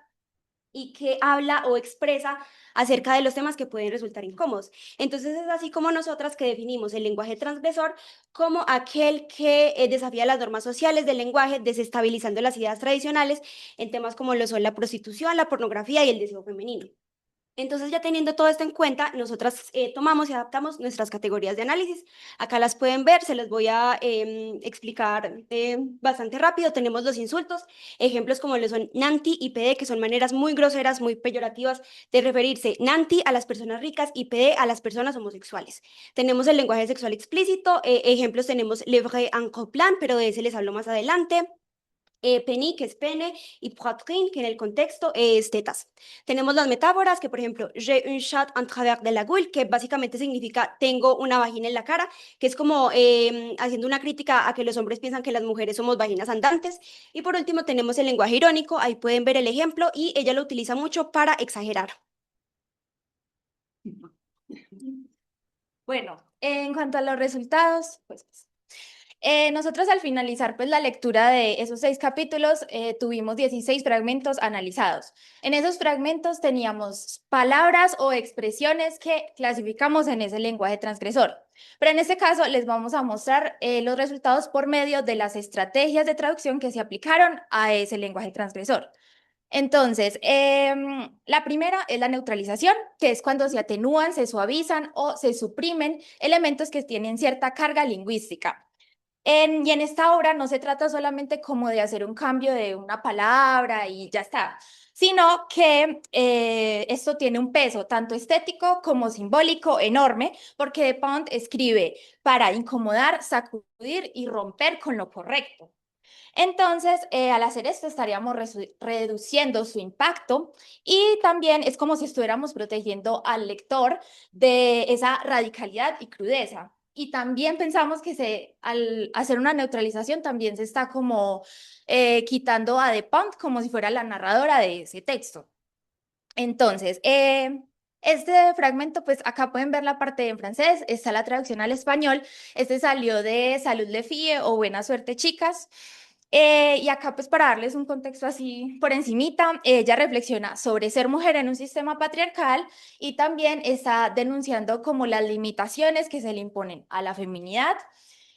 y que habla o expresa acerca de los temas que pueden resultar incómodos. Entonces es así como nosotras que definimos el lenguaje transgresor como aquel que desafía las normas sociales del lenguaje, desestabilizando las ideas tradicionales en temas como lo son la prostitución, la pornografía y el deseo femenino. Entonces, ya teniendo todo esto en cuenta, nosotras tomamos y adaptamos nuestras categorías de análisis. Acá las pueden ver, se las voy a explicar bastante rápido. Tenemos los insultos, ejemplos como lo son nanti y pede, que son maneras muy groseras, muy peyorativas de referirse. Nanti a las personas ricas y pede a las personas homosexuales. Tenemos el lenguaje sexual explícito, ejemplos tenemos le vrai en coplan, pero de ese les hablo más adelante. Penny, que es pene, y poitrine, que en el contexto es tetas. Tenemos las metáforas, que por ejemplo, j'ai un chat en travers de la gueule, que básicamente significa tengo una vagina en la cara, que es como haciendo una crítica a que los hombres piensan que las mujeres somos vaginas andantes. Y por último tenemos el lenguaje irónico, ahí pueden ver el ejemplo, y ella lo utiliza mucho para exagerar. Bueno, en cuanto a los resultados, pues Nosotros al finalizar pues la lectura de esos 6 capítulos tuvimos 16 fragmentos analizados. En esos fragmentos teníamos palabras o expresiones que clasificamos en ese lenguaje transgresor. Pero en este caso les vamos a mostrar los resultados por medio de las estrategias de traducción que se aplicaron a ese lenguaje transgresor. Entonces, la primera es la neutralización, que es cuando se atenúan, se suavizan o se suprimen elementos que tienen cierta carga lingüística. Y en esta obra no se trata solamente como de hacer un cambio de una palabra y ya está, sino que esto tiene un peso tanto estético como simbólico enorme, porque De Pont escribe para incomodar, sacudir y romper con lo correcto. Entonces, al hacer esto estaríamos reduciendo su impacto y también es como si estuviéramos protegiendo al lector de esa radicalidad y crudeza. Y también pensamos que al hacer una neutralización también se está como quitando a De Pont como si fuera la narradora de ese texto. Entonces, este fragmento, pues acá pueden ver la parte en francés, está la traducción al español. Este salió de Salud les filles o Buena suerte chicas. Y acá, pues para darles un contexto así por encimita, ella reflexiona sobre ser mujer en un sistema patriarcal y también está denunciando como las limitaciones que se le imponen a la feminidad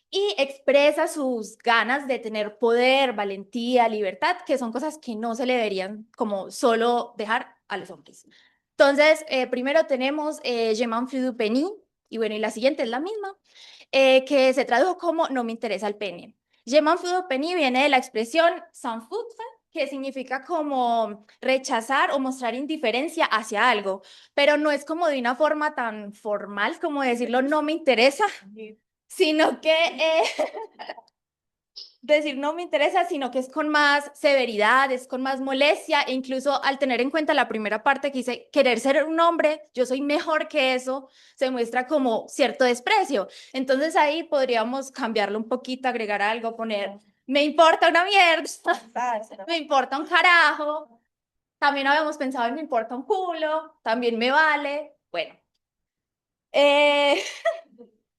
y expresa sus ganas de tener poder, valentía, libertad, que son cosas que no se le deberían como solo dejar a los hombres. Entonces, primero tenemos Je m'en fous du penny, y bueno, y la siguiente es la misma, que se tradujo como no me interesa el pene. Je m'en fous du penny viene de la expresión s'en foutre, que significa como rechazar o mostrar indiferencia hacia algo, pero no es como de una forma tan formal como decirlo no me interesa, sino que decir no me interesa, sino que es con más severidad, es con más molestia, e incluso al tener en cuenta la primera parte que dice querer ser un hombre, yo soy mejor que eso, se muestra como cierto desprecio. Entonces ahí podríamos cambiarlo un poquito, agregar algo, poner me importa una mierda, me importa un carajo, también habíamos pensado en me importa un culo, también me vale, bueno.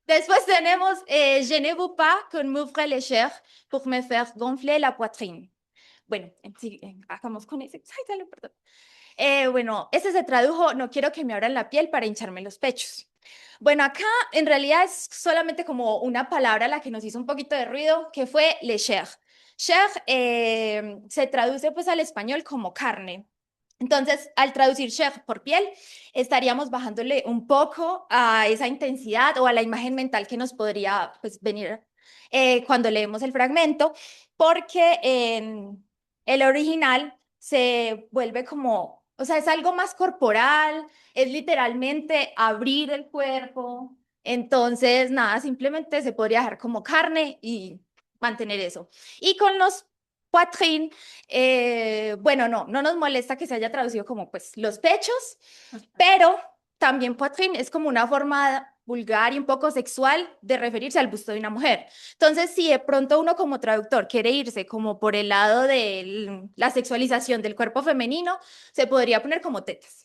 Después tenemos Je ne veux pas qu'on m'ouvre les chairs pour me faire gonfler la poitrine. Bueno, sí, hagamos con ese. Ay, dale, perdón. Bueno, ese se tradujo, no quiero que me abran la piel para hincharme los pechos. Bueno, acá en realidad es solamente como una palabra la que nos hizo un poquito de ruido, que fue le chair. Chair se traduce pues al español como carne. Entonces, al traducir chair por piel, estaríamos bajándole un poco a esa intensidad o a la imagen mental que nos podría pues, venir cuando leemos el fragmento, porque en el original se vuelve como, o sea, es algo más corporal, es literalmente abrir el cuerpo. Entonces, nada, simplemente se podría dejar como carne y mantener eso. Y con los poitrine, bueno, no nos molesta que se haya traducido como pues los pechos, pero también poitrine es como una forma vulgar y un poco sexual de referirse al busto de una mujer. Entonces, si de pronto uno como traductor quiere irse como por el lado de la sexualización del cuerpo femenino, se podría poner como tetas.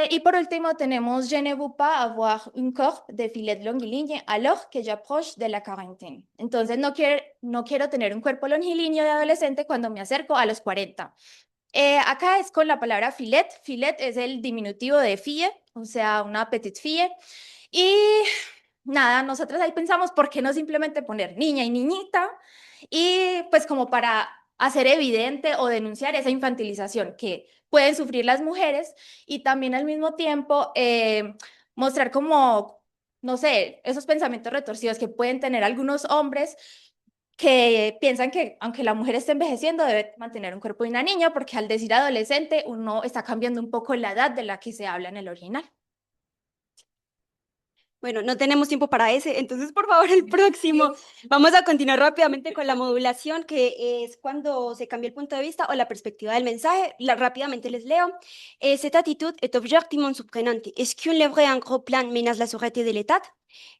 Y por último tenemos Je ne veux pas avoir un corps de filet longiligne alors que j'approche de la quarantaine. Entonces no quiero tener un cuerpo longilíneo de adolescente cuando me acerco a los 40. Acá es con la palabra filet. Filet es el diminutivo de fille, o sea, una petite fille. Y nada, nosotros ahí pensamos, ¿por qué no simplemente poner niña y niñita? Y pues como para hacer evidente o denunciar esa infantilización que pueden sufrir las mujeres y también al mismo tiempo mostrar como, no sé, esos pensamientos retorcidos que pueden tener algunos hombres que piensan que aunque la mujer esté envejeciendo debe mantener un cuerpo de una niña porque al decir adolescente uno está cambiando un poco la edad de la que se habla en el original. Bueno, no tenemos tiempo para ese, entonces por favor el próximo. Vamos a continuar rápidamente con la modulación, que es cuando se cambia el punto de vista o la perspectiva del mensaje. Rápidamente les leo. Cette attitude est objectivement surprenante. Est-ce qu'une lèvre en gros plan menace la sûreté de l'État?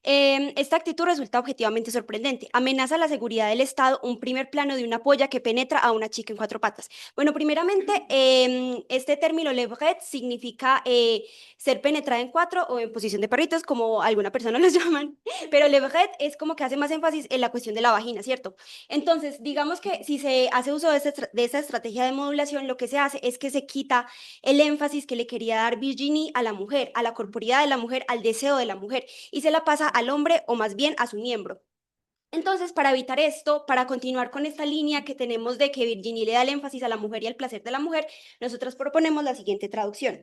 Esta actitud resulta objetivamente sorprendente. Amenaza la seguridad del Estado, un primer plano de una polla que penetra a una chica en cuatro patas. Bueno, primeramente, este término levrette significa ser penetrada en cuatro o en posición de perritos, como alguna persona los llaman, pero levrette es como que hace más énfasis en la cuestión de la vagina, ¿cierto? Entonces, digamos que si se hace uso de esa estrategia de modulación, lo que se hace es que se quita el énfasis que le quería dar Virginie a la mujer, a la corporidad de la mujer, al deseo de la mujer, y se la pasa al hombre o más bien a su miembro. Entonces, para evitar esto, para continuar con esta línea que tenemos de que Virginie le da el énfasis a la mujer y al placer de la mujer, nosotros proponemos la siguiente traducción.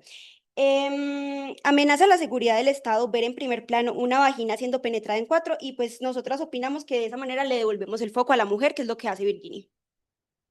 Amenaza la seguridad del Estado ver en primer plano una vagina siendo penetrada en cuatro y pues nosotras opinamos que de esa manera le devolvemos el foco a la mujer, que es lo que hace Virginie.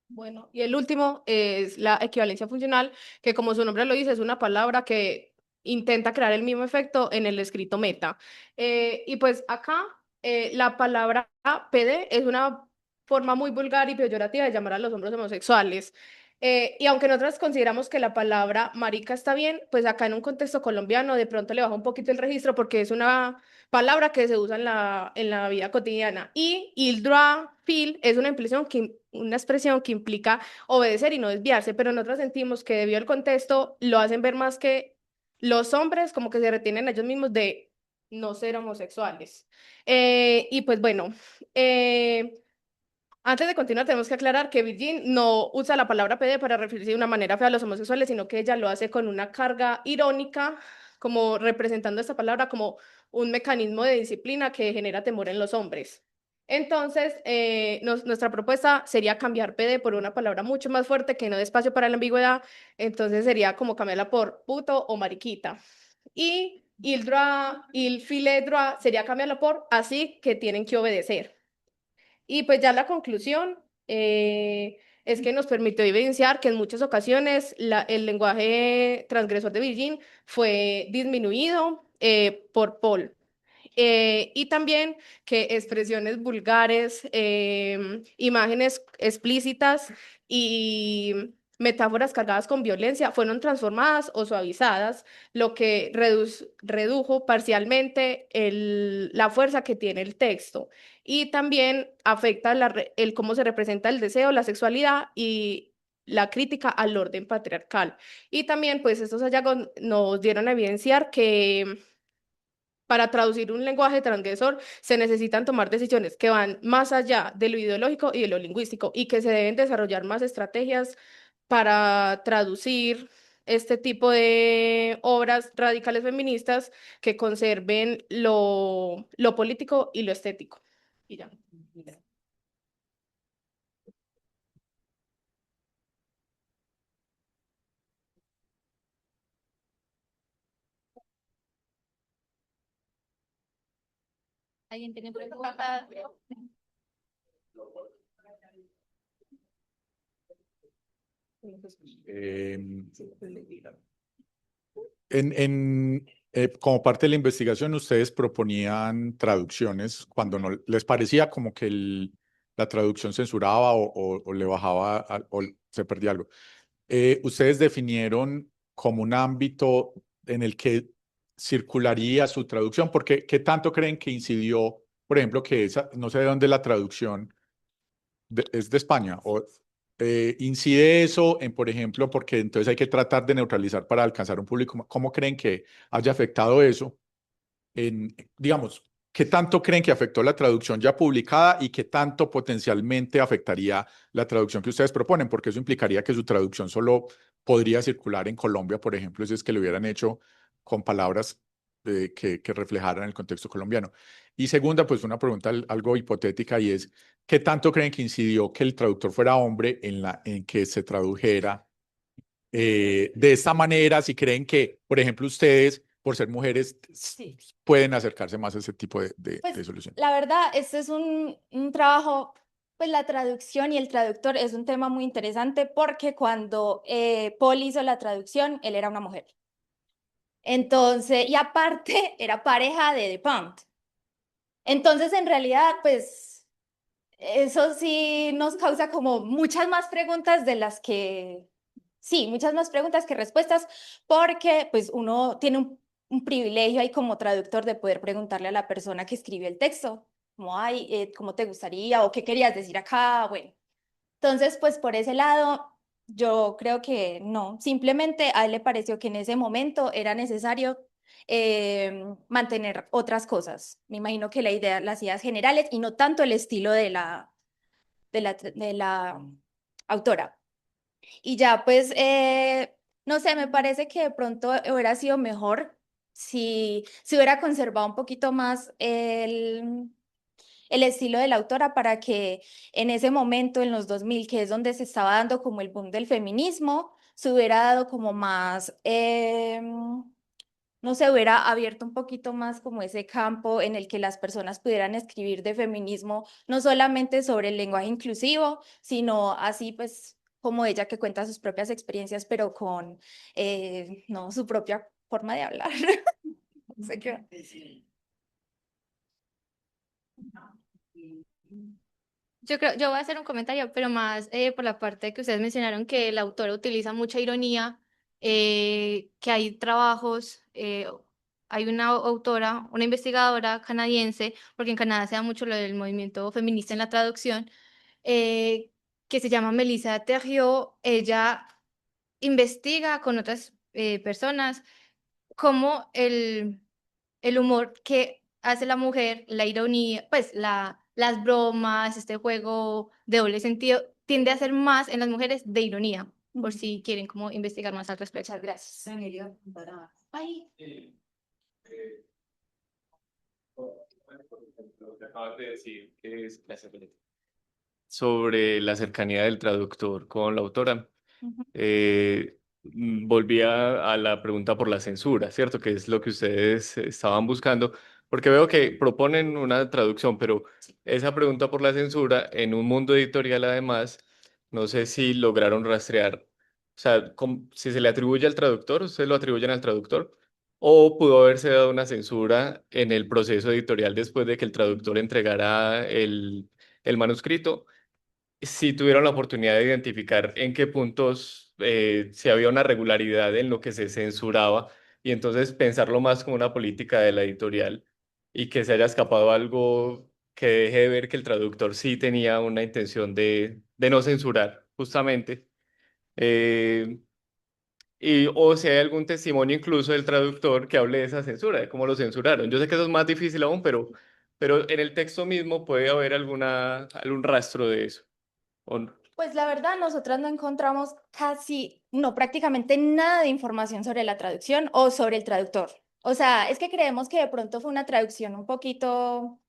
Bueno, y el último es la equivalencia funcional, que como su nombre lo dice, es una palabra que intenta crear el mismo efecto en el escrito meta. Y pues acá la palabra PD es una forma muy vulgar y peyorativa de llamar a los hombres homosexuales. Y aunque nosotros consideramos que la palabra marica está bien, pues acá en un contexto colombiano de pronto le baja un poquito el registro porque es una palabra que se usa en la vida cotidiana. Y Ildra Phil es una expresión que implica obedecer y no desviarse, pero nosotros sentimos que debido al contexto lo hacen ver más que los hombres como que se retienen a ellos mismos de no ser homosexuales. Y pues bueno, antes de continuar, tenemos que aclarar que Virgin no usa la palabra PD para referirse de una manera fea a los homosexuales, sino que ella lo hace con una carga irónica, como representando esta palabra como un mecanismo de disciplina que genera temor en los hombres. Entonces, nuestra propuesta sería cambiar PD por una palabra mucho más fuerte que no dé espacio para la ambigüedad. Entonces sería como cambiarla por puto o mariquita. Y il file droit sería cambiarla por así que tienen que obedecer. Y pues ya la conclusión es que nos permitió evidenciar que en muchas ocasiones el lenguaje transgresor de Virgin fue disminuido por Paul. Y también que expresiones vulgares, imágenes explícitas y metáforas cargadas con violencia fueron transformadas o suavizadas, lo que redujo parcialmente la fuerza que tiene el texto. Y también afecta el cómo se representa el deseo, la sexualidad y la crítica al orden patriarcal. Y también, pues, estos hallazgos nos dieron a evidenciar que para traducir un lenguaje transgresor se necesitan tomar decisiones que van más allá de lo ideológico y de lo lingüístico y que se deben desarrollar más estrategias para traducir este tipo de obras radicales feministas que conserven lo político y lo estético. Y ya. ¿Alguien tiene preguntas? Como parte de la investigación, ustedes proponían traducciones cuando no les parecía como que la traducción censuraba o le bajaba o se perdía algo. Ustedes definieron como un ámbito en el que circularía su traducción, porque ¿qué tanto creen que incidió, por ejemplo, que esa, no sé de dónde la traducción es de España, o incide eso en, por ejemplo, porque entonces hay que tratar de neutralizar para alcanzar un público? ¿Cómo creen que haya afectado eso digamos, qué tanto creen que afectó la traducción ya publicada y qué tanto potencialmente afectaría la traducción que ustedes proponen? Porque eso implicaría que su traducción solo podría circular en Colombia, por ejemplo, si es que lo hubieran hecho con palabras que reflejaran el contexto colombiano. Y segunda, pues una pregunta algo hipotética, y es, ¿qué tanto creen que incidió que el traductor fuera hombre en que se tradujera de esta manera? Si creen que, por ejemplo, ustedes, por ser mujeres, Sí. pueden acercarse más a ese tipo de Pues, solución. la verdad, este es un trabajo, pues la traducción y el traductor es un tema muy interesante porque cuando Paul hizo la traducción, él era una mujer. Entonces, y aparte, era pareja de Dupont. Entonces, en realidad, pues, eso sí nos causa como muchas más preguntas de las que, sí, muchas más preguntas que respuestas, porque pues uno tiene un privilegio ahí como traductor de poder preguntarle a la persona que escribió el texto, como, ay, ¿cómo te gustaría? ¿O qué querías decir acá? Bueno, entonces, pues por ese lado, yo creo que no, simplemente a él le pareció que en ese momento era necesario mantener otras cosas. Me imagino que la idea, las ideas generales y no tanto el estilo de la autora. Y ya, pues, no sé, me parece que de pronto hubiera sido mejor si hubiera conservado un poquito más el estilo de la autora para que en ese momento, en los 2000 que es donde se estaba dando como el boom del feminismo, se hubiera dado como más, no se hubiera abierto un poquito más como ese campo en el que las personas pudieran escribir de feminismo, no solamente sobre el lenguaje inclusivo, sino así pues como ella que cuenta sus propias experiencias, pero con no, su propia forma de hablar. No sé qué. Yo voy a hacer un comentario, pero más por la parte que ustedes mencionaron que el autor utiliza mucha ironía, que hay trabajos, hay una autora, una investigadora canadiense, porque en Canadá se da mucho lo del movimiento feminista en la traducción, eh, que se llama Melissa Theriot. Ella investiga con otras personas cómo el humor que hace la mujer, la ironía, pues las bromas, este juego de doble sentido, tiende a ser más en las mujeres de ironía, por si quieren como investigar más al respecto. Muchas gracias. Ay. Lo que acabas de decir, que es sobre la cercanía del traductor con la autora. Volvía a la pregunta por la censura, ¿cierto? Que es lo que ustedes estaban buscando, porque veo que proponen una traducción, pero esa pregunta por la censura en un mundo editorial además, no sé si lograron rastrear, o sea, si se le atribuye al traductor, ustedes lo atribuyen al traductor, o pudo haberse dado una censura en el proceso editorial después de que el traductor entregara el manuscrito, si tuvieron la oportunidad de identificar en qué puntos si había una regularidad en lo que se censuraba y entonces pensarlo más como una política de la editorial y que se haya escapado algo que deje de ver que el traductor sí tenía una intención de no censurar, justamente. Eh, o si hay algún testimonio incluso del traductor que hable de esa censura, de cómo lo censuraron. Yo sé que eso es más difícil aún, pero en el texto mismo puede haber algún rastro de eso. ¿O no? Pues la verdad, nosotras no encontramos casi, no, prácticamente nada de información sobre la traducción o sobre el traductor. O sea, es que creemos que de pronto fue una traducción un poquito,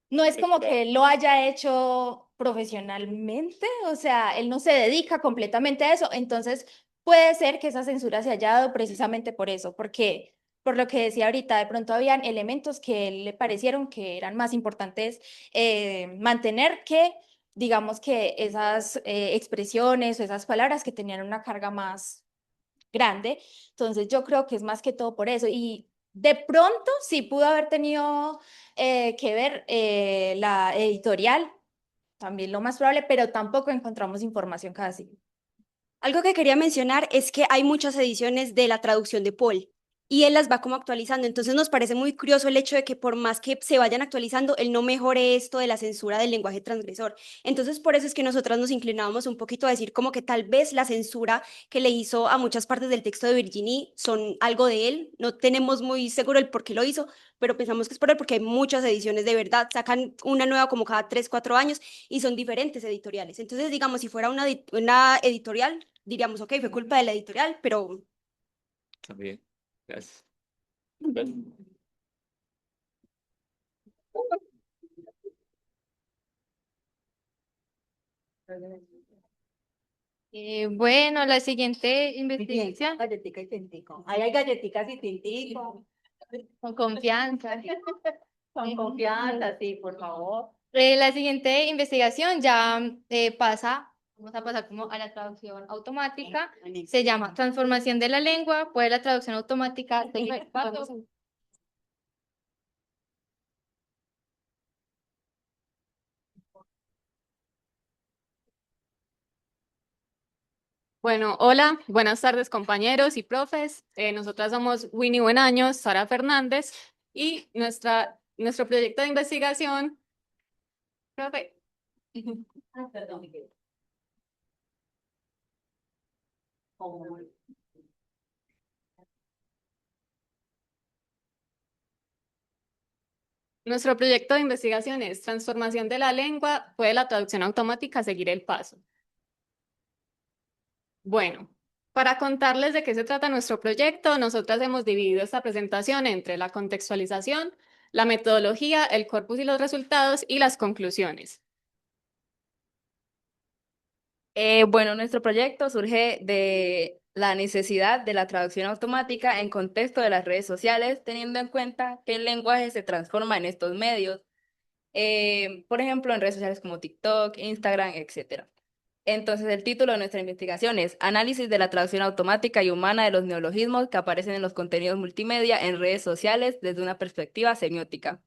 no es como que él lo haya hecho profesionalmente, o sea, él no se dedica completamente a eso, entonces puede ser que esa censura se haya dado precisamente por eso, porque por lo que decía ahorita, de pronto habían elementos que él le parecieron que eran más importantes mantener que digamos que esas expresiones o esas palabras que tenían una carga más grande. Entonces yo creo que es más que todo por eso. Y de pronto sí pudo haber tenido que ver la editorial, también lo más probable, pero tampoco encontramos información casi. Algo que quería mencionar es que hay muchas ediciones de la traducción de Paul y él las va como actualizando. Entonces nos parece muy curioso el hecho de que por más que se vayan actualizando, él no mejore esto de la censura del lenguaje transgresor. Entonces por eso es que nosotras nos inclinábamos un poquito a decir como que tal vez la censura que le hizo a muchas partes del texto de Virginie son algo de él. No tenemos muy seguro el por qué lo hizo, pero pensamos que es por él porque hay muchas ediciones de verdad. Sacan una nueva como cada 3, 4 años y son diferentes editoriales. Entonces digamos, si fuera una editorial, diríamos, ok, fue culpa de la editorial, pero También. Gracias. Bueno, la siguiente investigación. Galletica y tintico. Ahí hay galletitas y tintico. Con confianza. Con confianza, sí, por favor. La siguiente investigación ya vamos a pasar como a la traducción automática. Se llama Transformación de la lengua. Puede la traducción automática. Bueno, hola, buenas tardes compañeros y profes. Nosotras somos Winnie Buenaños, Sara Fernández y nuestro proyecto de investigación, profe. Perdón, Miguel. Nuestro proyecto de investigación es transformación de la lengua, puede la traducción automática seguir el paso. Bueno, para contarles de qué se trata nuestro proyecto, nosotras hemos dividido esta presentación entre la contextualización, la metodología, el corpus y los resultados y las conclusiones. Bueno, nuestro proyecto surge de la necesidad de la traducción automática en contexto de las redes sociales, teniendo en cuenta que el lenguaje se transforma en estos medios, por ejemplo, en redes sociales como TikTok, Instagram, etc. Entonces, el título de nuestra investigación es Análisis de la traducción automática y humana de los neologismos que aparecen en los contenidos multimedia en redes sociales desde una perspectiva semiótica.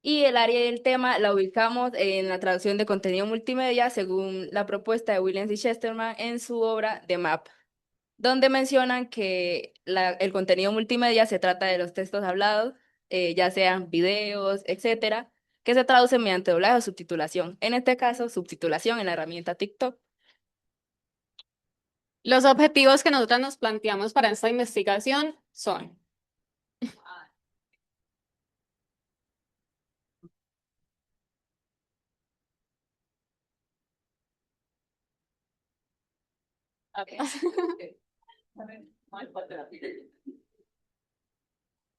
Y el área y el tema la ubicamos en la traducción de contenido multimedia según la propuesta de Williams y Chesterman en su obra The Map, donde mencionan que el contenido multimedia se trata de los textos hablados, ya sean videos, etcétera, que se traducen mediante doblaje o subtitulación. En este caso, subtitulación en la herramienta TikTok. Los objetivos que nosotras nos planteamos para esta investigación son: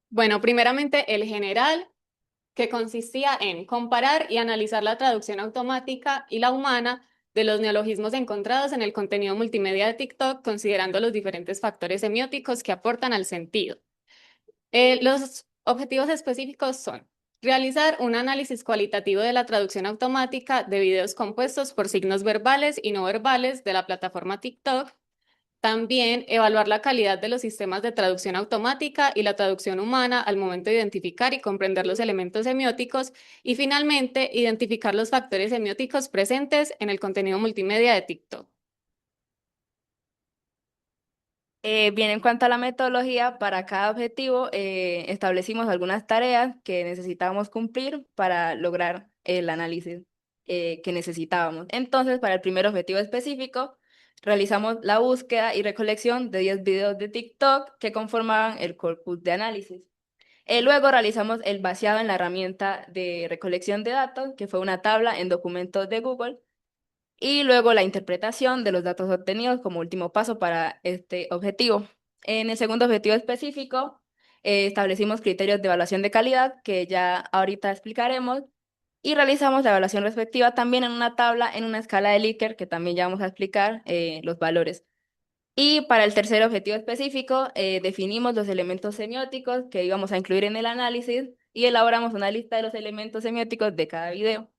bueno, primeramente el general, que consistía en comparar y analizar la traducción automática y la humana de los neologismos encontrados en el contenido multimedia de TikTok, considerando los diferentes factores semióticos que aportan al sentido. Los objetivos específicos son realizar un análisis cualitativo de la traducción automática de videos compuestos por signos verbales y no verbales de la plataforma TikTok. También evaluar la calidad de los sistemas de traducción automática y la traducción humana al momento de identificar y comprender los elementos semióticos. Y finalmente, identificar los factores semióticos presentes en el contenido multimedia de TikTok. Bien, en cuanto a la metodología, para cada objetivo establecimos algunas tareas que necesitábamos cumplir para lograr el análisis que necesitábamos. Entonces, para el primer objetivo específico, realizamos la búsqueda y recolección de 10 videos de TikTok que conformaban el corpus de análisis. Luego realizamos el vaciado en la herramienta de recolección de datos, que fue una tabla en documentos de Google, y luego la interpretación de los datos obtenidos como último paso para este objetivo. En el segundo objetivo específico, establecimos criterios de evaluación de calidad, que ya ahorita explicaremos, y realizamos la evaluación respectiva también en una tabla, en una escala de Likert, que también ya vamos a explicar los valores. Y para el tercer objetivo específico, definimos los elementos semióticos que íbamos a incluir en el análisis y elaboramos una lista de los elementos semióticos de cada video.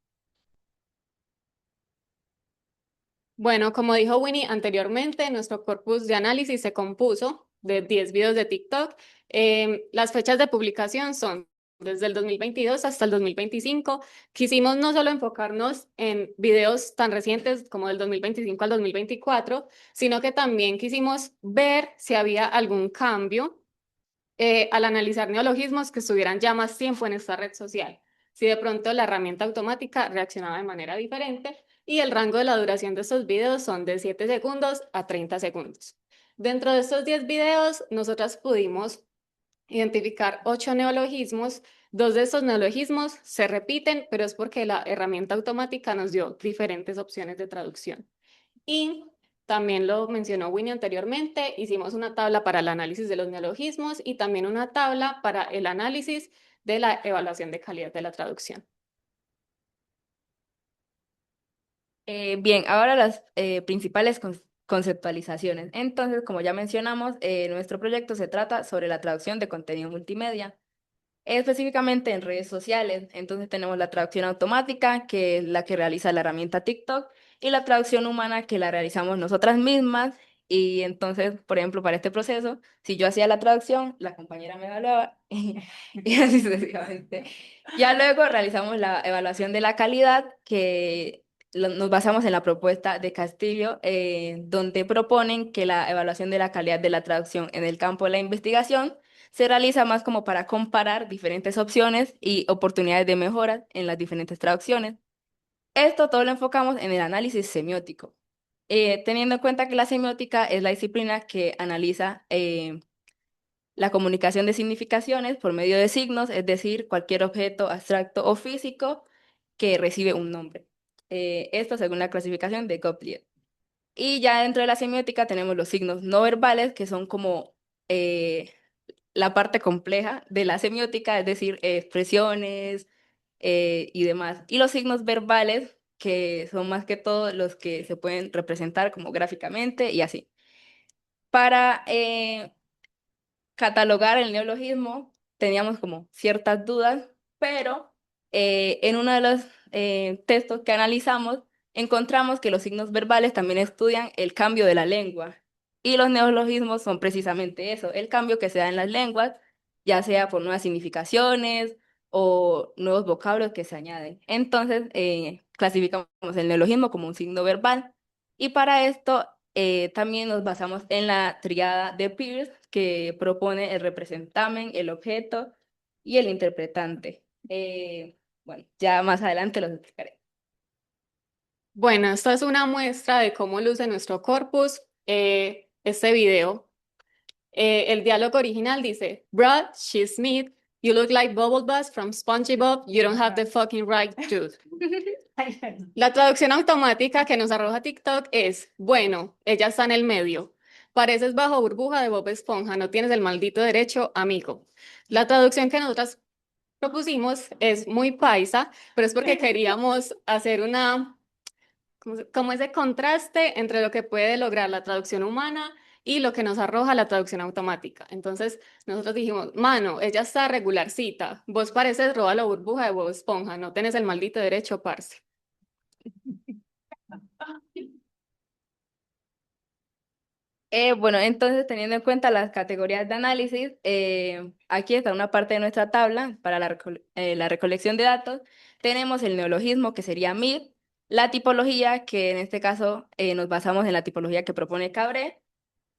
Bueno, como dijo Winnie anteriormente, nuestro corpus de análisis se compuso de 10 videos de TikTok. Las fechas de publicación son desde el 2022 hasta el 2025. Quisimos no solo enfocarnos en videos tan recientes como del 2025 al 2024, sino que también quisimos ver si había algún cambio al analizar neologismos que estuvieran ya más tiempo en esta red social. Si de pronto la herramienta automática reaccionaba de manera diferente, y el rango de la duración de estos videos son de 7 segundos a 30 segundos. Dentro de estos 10 videos, nosotras pudimos identificar 8 neologismos. 2 de estos neologismos se repiten, pero es porque la herramienta automática nos dio diferentes opciones de traducción. Y también lo mencionó Winnie anteriormente, hicimos una tabla para el análisis de los neologismos y también una tabla para el análisis de la evaluación de calidad de la traducción. Bien, ahora las principales conceptualizaciones. Entonces, como ya mencionamos, nuestro proyecto se trata sobre la traducción de contenido multimedia, específicamente en redes sociales. Entonces tenemos la traducción automática, que es la que realiza la herramienta TikTok, y la traducción humana, que la realizamos nosotras mismas. Y entonces, por ejemplo, para este proceso, si yo hacía la traducción, la compañera me evaluaba y así sucesivamente. Ya luego realizamos la evaluación de la calidad, que nos basamos en la propuesta de Castillo, donde proponen que la evaluación de la calidad de la traducción en el campo de la investigación se realiza más como para comparar diferentes opciones y oportunidades de mejora en las diferentes traducciones. Esto todo lo enfocamos en el análisis semiótico, teniendo en cuenta que la semiótica es la disciplina que analiza la comunicación de significaciones por medio de signos, es decir, cualquier objeto abstracto o físico que recibe un nombre. Esto según la clasificación de Gottlieb. Y ya dentro de la semiótica tenemos los signos no verbales, que son como la parte compleja de la semiótica, es decir, expresiones y demás. Y los signos verbales, que son más que todo los que se pueden representar como gráficamente y así. Para catalogar el neologismo teníamos como ciertas dudas, pero en uno de los textos que analizamos encontramos que los signos verbales también estudian el cambio de la lengua y los neologismos son precisamente eso, el cambio que se da en las lenguas, ya sea por nuevas significaciones o nuevos vocablos que se añaden. Entonces, clasificamos el neologismo como un signo verbal y para esto también nos basamos en la tríada de Peirce, que propone el representamen, el objeto y el interpretante. Bueno, ya más adelante los explicaré. Bueno, esta es una muestra de cómo luce nuestro corpus. Este video, el diálogo original dice, Brad, she's Smith, you look like Bubble Buzz from SpongeBob, you don't have the fucking right dude. La traducción automática que nos arroja TikTok es, bueno, ella está en el medio. Pareces bajo burbuja de Bob Esponja, no tienes el maldito derecho, amigo. La traducción que nosotras propusimos es muy paisa, pero es porque queríamos hacer una, como ese contraste entre lo que puede lograr la traducción humana y lo que nos arroja la traducción automática. Entonces, nosotros dijimos, mano, ella está regularcita, vos pareces roba la burbuja de Bob Esponja, no tenés el maldito derecho, parce. Bueno, entonces teniendo en cuenta las categorías de análisis, aquí está una parte de nuestra tabla para la recolección de datos. Tenemos el neologismo, que sería MID, la tipología, que en este caso nos basamos en la tipología que propone Cabré,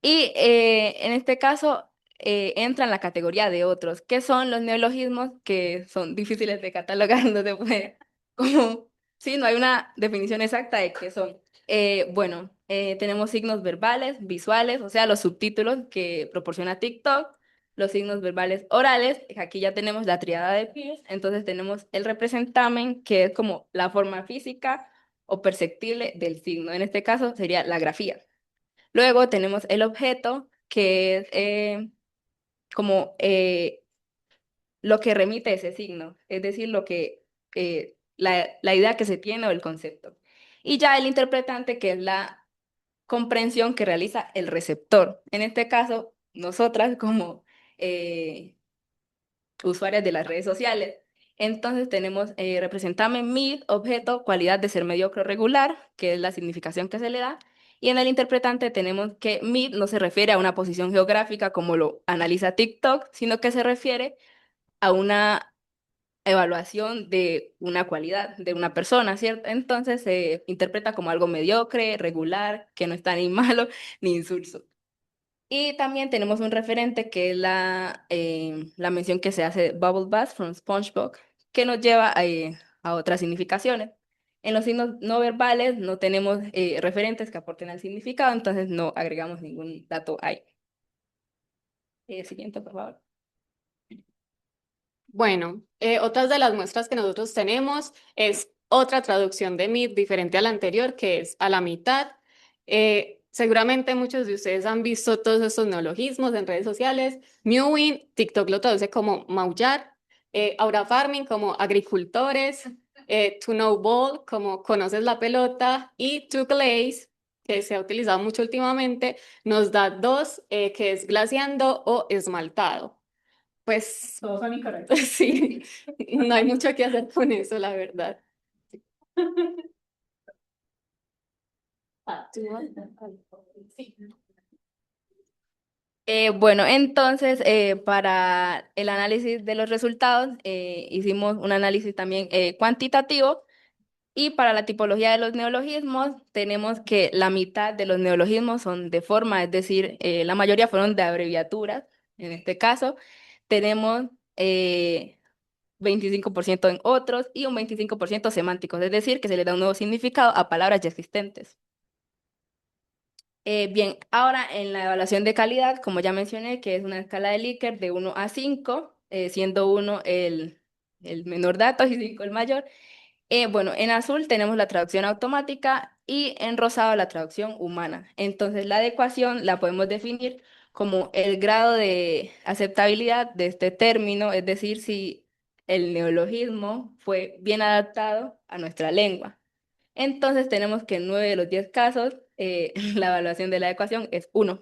y en este caso entra en la categoría de otros, que son los neologismos que son difíciles de catalogar, no se puede, como, sí, no hay una definición exacta de qué son. Bueno, tenemos signos verbales, visuales, o sea, los subtítulos que proporciona TikTok, los signos verbales orales, aquí ya tenemos la triada de Peirce, entonces tenemos el representamen, que es como la forma física o perceptible del signo, en este caso sería la grafía. Luego tenemos el objeto, que es como lo que remite ese signo, es decir, lo que, la idea que se tiene o el concepto. Y ya el interpretante, que es la comprensión que realiza el receptor. En este caso, nosotras como usuarias de las redes sociales. Entonces tenemos representamen mid, objeto, cualidad de ser mediocre o regular, que es la significación que se le da. Y en el interpretante tenemos que mid no se refiere a una posición geográfica como lo analiza TikTok, sino que se refiere a una evaluación de una cualidad de una persona, ¿cierto? Entonces se interpreta como algo mediocre, regular, que no está ni malo ni insulso. Y también tenemos un referente que es la mención que se hace de Bubble Bath from SpongeBob, que nos lleva a otras significaciones. En los signos no verbales no tenemos referentes que aporten al significado, entonces no agregamos ningún dato ahí. Siguiente, por favor. Bueno, otras de las muestras que nosotros tenemos es otra traducción de MIT diferente a la anterior, que es a la mitad. Seguramente muchos de ustedes han visto todos estos neologismos en redes sociales. Mewing, TikTok lo traduce como maullar. Aura Farming como agricultores. To know ball como conoces la pelota. Y to glaze, que se ha utilizado mucho últimamente, nos da dos, que es glaseando o esmaltado. Pues todos son incorrectos. Sí, no hay mucho que hacer con eso, la verdad. Sí. Bueno, entonces para el análisis de los resultados hicimos un análisis también cuantitativo Y para la tipología de los neologismos, tenemos que la mitad de los neologismos son de forma, es decir, la mayoría fueron de abreviaturas. En este caso, tenemos 25% en otros y un 25% semánticos, es decir, que se le da un nuevo significado a palabras ya existentes. Bien, ahora en la evaluación de calidad, como ya mencioné, que es una escala de Likert de 1 a 5, siendo 1 el menor dato y 5 el mayor. Bueno, en azul tenemos la traducción automática y en rosado la traducción humana. Entonces, la adecuación la podemos definir como el grado de aceptabilidad de este término, es decir, si el neologismo fue bien adaptado a nuestra lengua. Entonces, tenemos que en 9 de los 10 casos la evaluación de la adecuación es 1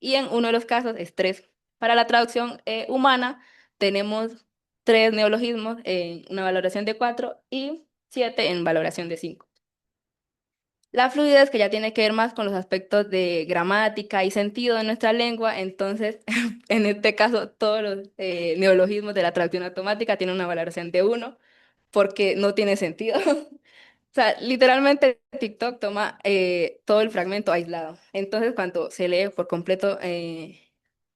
y en uno de los casos es 3. Para la traducción humana tenemos 3 neologismos en una valoración de 4 y 7 en valoración de 5. La fluidez, que ya tiene que ver más con los aspectos de gramática y sentido de nuestra lengua, entonces, en este caso, todos los neologismos de la traducción automática tienen una valoración de 1, porque no tiene sentido. O sea, literalmente TikTok toma todo el fragmento aislado. Entonces, cuando se lee por completo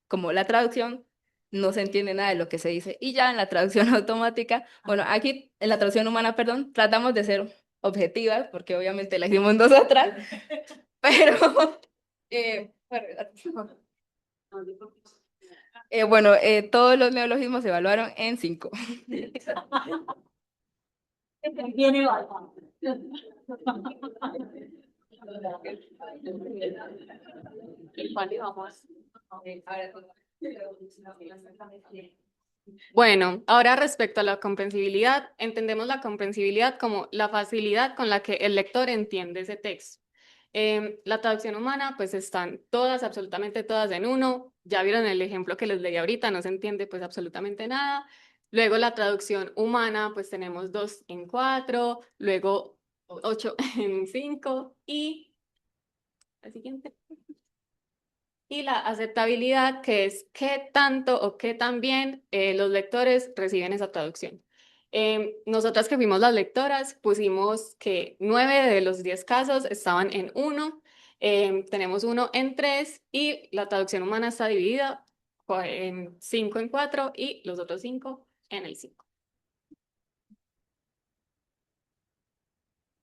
como la traducción, no se entiende nada de lo que se dice. Y ya en la traducción automática, bueno, aquí en la traducción humana, perdón, tratamos de ser objetivas, porque obviamente la hicimos nosotras, pero bueno, todos los neologismos se evaluaron en 5. Viene evaluado. Bueno, ahora respecto a la comprensibilidad, entendemos la comprensibilidad como la facilidad con la que el lector entiende ese texto. La traducción humana, pues están todas, absolutamente todas en 1. Ya vieron el ejemplo que les leí ahorita, no se entiende pues absolutamente nada. Luego la traducción humana, pues tenemos 2 en 4, luego 8 en 5 y la siguiente. Y la aceptabilidad, que es qué tanto o qué tan bien los lectores reciben esa traducción. Nosotras que fuimos las lectoras pusimos que 9 de los 10 casos estaban en 1, tenemos 1 en 3 y la traducción humana está dividida en 5 en 4 y los otros 5 en el 5.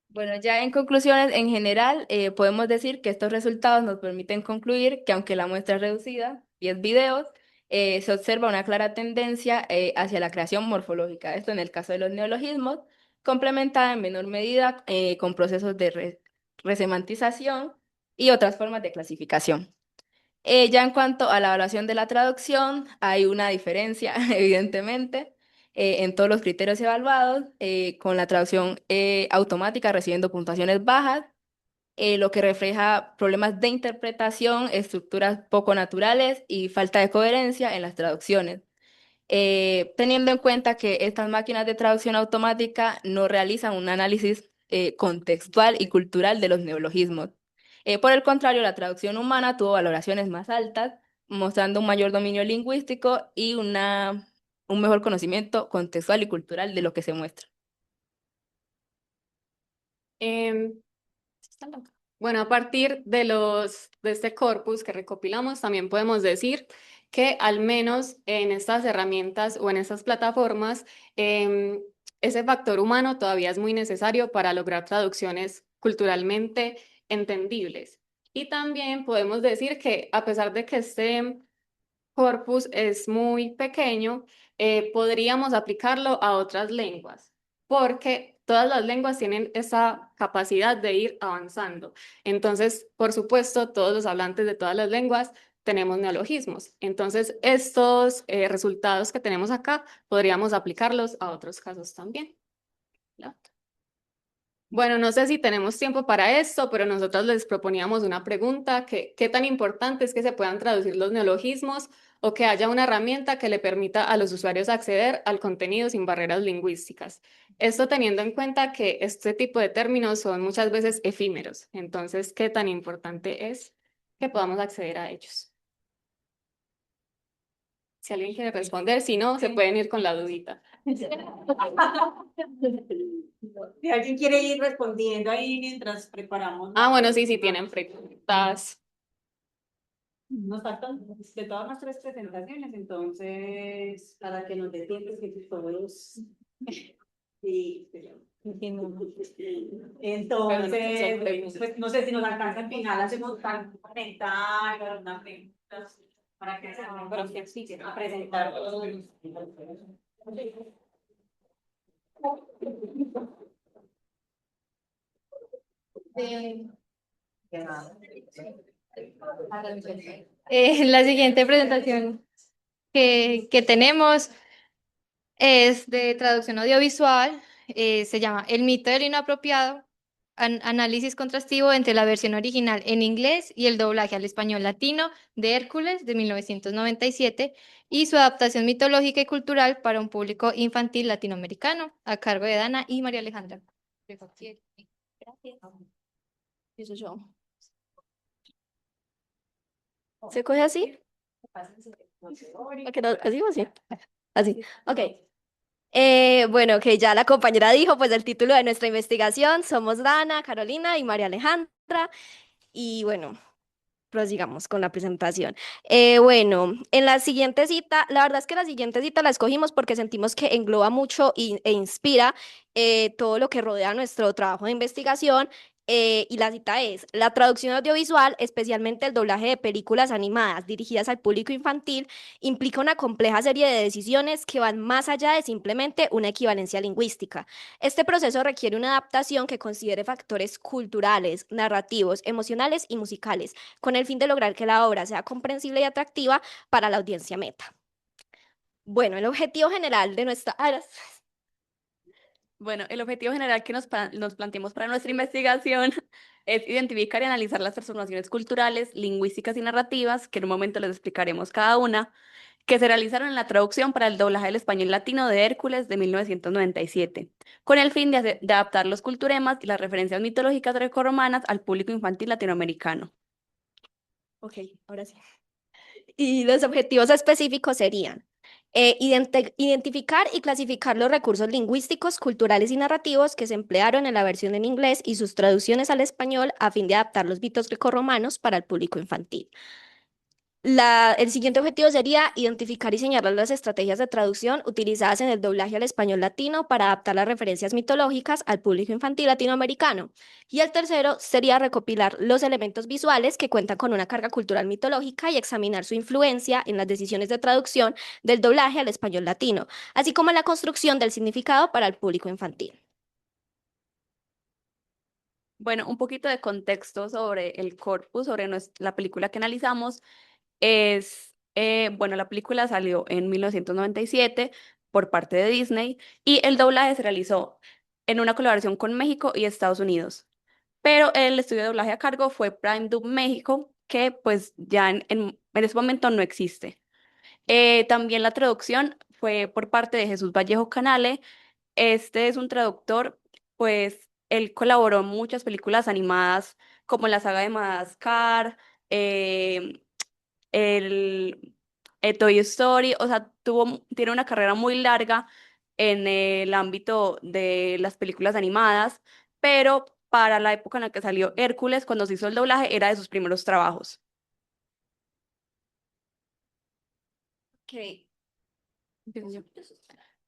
Bueno, ya en conclusiones, en general, podemos decir que estos resultados nos permiten concluir que aunque la muestra es reducida, 10 videos, se observa una clara tendencia hacia la creación morfológica. Esto en el caso de los neologismos, complementada en menor medida con procesos de resemantización y otras formas de clasificación. Ya en cuanto a la evaluación de la traducción, hay una diferencia, evidentemente, en todos los criterios evaluados, con la traducción automática recibiendo puntuaciones bajas, lo que refleja problemas de interpretación, estructuras poco naturales y falta de coherencia en las traducciones. Teniendo en cuenta que estas máquinas de traducción automática no realizan un análisis contextual y cultural de los neologismos. Por el contrario, la traducción humana tuvo valoraciones más altas, mostrando un mayor dominio lingüístico y un mejor conocimiento contextual y cultural de lo que se muestra. Bueno, a partir de este corpus que recopilamos, también podemos decir que al menos en estas herramientas o en estas plataformas, ese factor humano todavía es muy necesario para lograr traducciones culturalmente entendibles. Y también podemos decir que a pesar de que este corpus es muy pequeño, podríamos aplicarlo a otras lenguas, porque todas las lenguas tienen esa capacidad de ir avanzando. Entonces, por supuesto, todos los hablantes de todas las lenguas tenemos neologismos. Entonces, estos resultados que tenemos acá, podríamos aplicarlos a otros casos también. ¿No? Bueno, no sé si tenemos tiempo para esto, pero nosotros les proponíamos una pregunta, ¿qué tan importante es que se puedan traducir los neologismos o que haya una herramienta que le permita a los usuarios acceder al contenido sin barreras lingüísticas? Esto teniendo en cuenta que este tipo de términos son muchas veces efímeros. Entonces, ¿qué tan importante es que podamos acceder a ellos? Si alguien quiere responder, si no, se pueden ir con la dudita. Si alguien quiere ir respondiendo ahí mientras preparamos. Ah, bueno, sí, sí tienen preguntas. Nos faltan de todas nuestras presentaciones, entonces, para que nos dé tiempo que todos. Sí, entonces, pues, no sé si nos alcanza al final, hacemos un comentario, una pregunta, para que se a presentar todos. La siguiente presentación que tenemos es de traducción audiovisual, se llama El mito del inapropiado, análisis contrastivo entre la versión original en inglés y el doblaje al español latino de Hércules de 1997 y su adaptación mitológica y cultural para un público infantil latinoamericano, a cargo de Dana y María Alejandra. Gracias. Eso yo. ¿Se coge así? ¿Así o así? Así, ok. Bueno, que ya la compañera dijo, pues el título de nuestra investigación, somos Dana, Carolina y María Alejandra. Y bueno, prosigamos con la presentación. Bueno, en la siguiente cita, la verdad es que la siguiente cita la escogimos porque sentimos que engloba mucho e inspira todo lo que rodea nuestro trabajo de investigación. Y la cita es, la traducción audiovisual, especialmente el doblaje de películas animadas dirigidas al público infantil, implica una compleja serie de decisiones que van más allá de simplemente una equivalencia lingüística. Este proceso requiere una adaptación que considere factores culturales, narrativos, emocionales y musicales, con el fin de lograr que la obra sea comprensible y atractiva para la audiencia meta. Bueno, el objetivo general de nuestra... Bueno, el objetivo general que nos planteamos para nuestra investigación es identificar y analizar las transformaciones culturales, lingüísticas y narrativas, que en un momento les explicaremos cada una, que se realizaron en la traducción para el doblaje del español latino de Hércules de 1997, con el fin de adaptar los culturemas y las referencias mitológicas grecorromanas al público infantil latinoamericano. Ok, ahora sí. Y los objetivos específicos serían identificar y clasificar los recursos lingüísticos, culturales y narrativos que se emplearon en la versión en inglés y sus traducciones al español a fin de adaptar los mitos grecorromanos para el público infantil. El siguiente objetivo sería identificar y señalar las estrategias de traducción utilizadas en el doblaje al español latino para adaptar las referencias mitológicas al público infantil latinoamericano. Y el tercero sería recopilar los elementos visuales que cuentan con una carga cultural mitológica y examinar su influencia en las decisiones de traducción del doblaje al español latino, así como en la construcción del significado para el público infantil. Bueno, un poquito de contexto sobre el corpus, sobre la película que analizamos. Bueno, la película salió en 1997 por parte de Disney y el doblaje se realizó en una colaboración con México y Estados Unidos. Pero el estudio de doblaje a cargo fue Prime Dub México, que pues ya en ese momento no existe. También la traducción fue por parte de Jesús Vallejo Canale. Este es un traductor, pues él colaboró en muchas películas animadas como la saga de Madagascar, eh, el Toy Story, o sea, tiene una carrera muy larga en el ámbito de las películas animadas, pero para la época en la que salió Hércules, cuando se hizo el doblaje, era de sus primeros trabajos. Ok. Empiezo yo.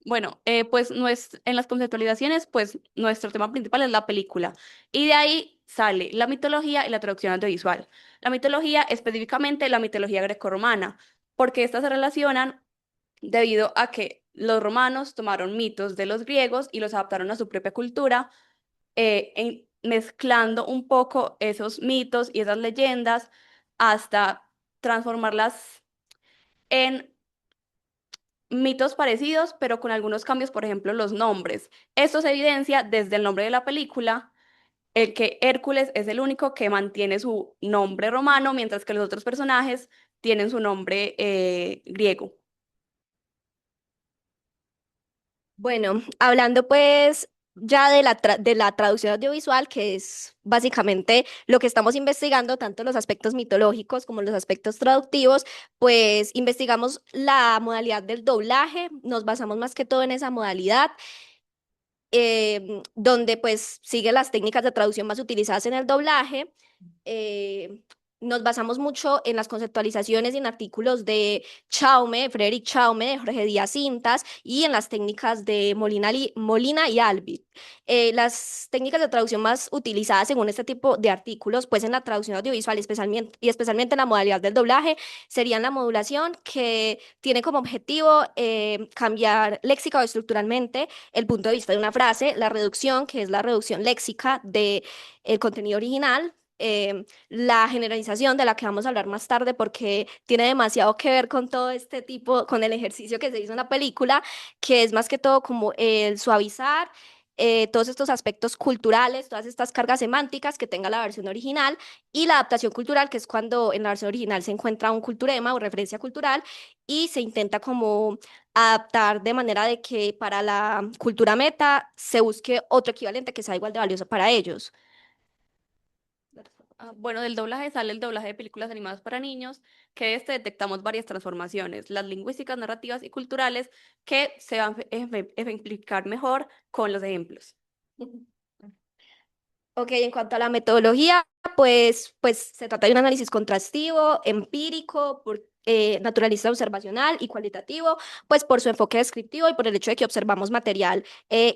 Bueno, pues en las conceptualizaciones, pues nuestro tema principal es la película y de ahí sale la mitología y la traducción audiovisual. La mitología, específicamente la mitología grecorromana, porque estas se relacionan debido a que los romanos tomaron mitos de los griegos y los adaptaron a su propia cultura, mezclando un poco esos mitos y esas leyendas hasta transformarlas en mitos parecidos, pero con algunos cambios, por ejemplo, los nombres. Esto se evidencia desde el nombre de la película, el que Hércules es el único que mantiene su nombre romano, mientras que los otros personajes tienen su nombre griego. Bueno, hablando pues ya de la traducción audiovisual, que es básicamente lo que estamos investigando, tanto los aspectos mitológicos como los aspectos traductivos, pues investigamos la modalidad del doblaje, nos basamos más que todo en esa modalidad, donde pues sigue las técnicas de traducción más utilizadas en el doblaje. eh, Nos basamos mucho en las conceptualizaciones y en artículos de Chaume, Frederick Chaume, de Jorge Díaz Cintas, y en las técnicas de Molina y Albi. Las técnicas de traducción más utilizadas según este tipo de artículos, pues en la traducción audiovisual y especialmente en la modalidad del doblaje, serían la modulación, que tiene como objetivo cambiar léxica o estructuralmente el punto de vista de una frase, la reducción, que es la reducción léxica del contenido original, la generalización, de la que vamos a hablar más tarde porque tiene demasiado que ver con todo este tipo, con el ejercicio que se hizo en la película, que es más que todo como el suavizar todos estos aspectos culturales, todas estas cargas semánticas que tenga la versión original, y la adaptación cultural, que es cuando en la versión original se encuentra un culturema o referencia cultural y se intenta como adaptar de manera de que para la cultura meta se busque otro equivalente que sea igual de valioso para ellos. Bueno, del doblaje sale el doblaje de películas animadas para niños, que de este detectamos varias transformaciones, las lingüísticas, narrativas y culturales, que se van a ejemplificar mejor con los ejemplos. Ok, en cuanto a la metodología, pues se trata de un análisis contrastivo, empírico, naturalista observacional y cualitativo, pues por su enfoque descriptivo y por el hecho de que observamos material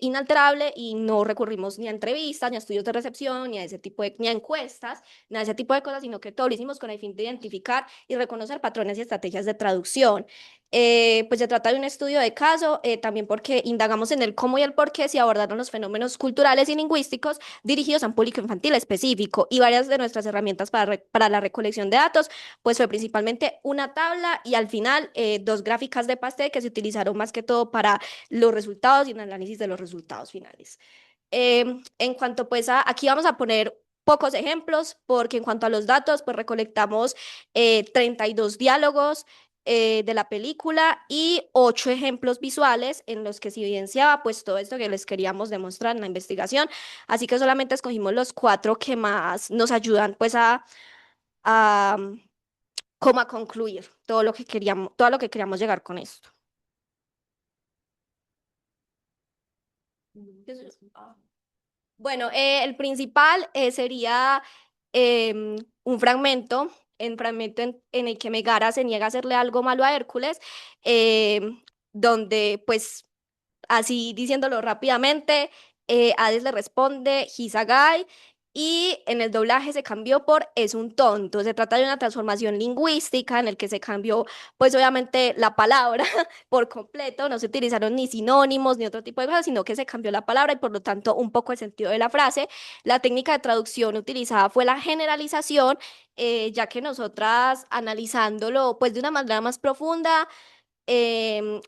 inalterable y no recurrimos ni a entrevistas, ni a estudios de recepción, ni a ese tipo ni a encuestas, ni a ese tipo de cosas, sino que todo lo hicimos con el fin de identificar y reconocer patrones y estrategias de traducción. Pues se trata de un estudio de caso, también porque indagamos en el cómo y el por qué se abordaron los fenómenos culturales y lingüísticos dirigidos a un público infantil específico, y varias de nuestras herramientas para la recolección de datos, pues fue principalmente una tabla y al final dos gráficas de pastel que se utilizaron más que todo para los resultados y un análisis de los resultados finales. En cuanto pues aquí vamos a poner pocos ejemplos, porque en cuanto a los datos, pues recolectamos 32 diálogos de la película y 8 ejemplos visuales en los que se evidenciaba pues todo esto que les queríamos demostrar en la investigación. Así que solamente escogimos los 4 que más nos ayudan pues a como a concluir todo lo que queríamos llegar con esto. Bueno, el principal sería un fragmento, en el que Megara se niega a hacerle algo malo a Hércules, donde pues así diciéndolo rápidamente, Hades le responde, he's a guy, y en el doblaje se cambió por es un tonto. Se trata de una transformación lingüística en el que se cambió, pues obviamente, la palabra por completo. No se utilizaron ni sinónimos ni otro tipo de cosas, sino que se cambió la palabra y por lo tanto un poco el sentido de la frase. La técnica de traducción utilizada fue la generalización, ya que nosotras analizándolo pues de una manera más profunda,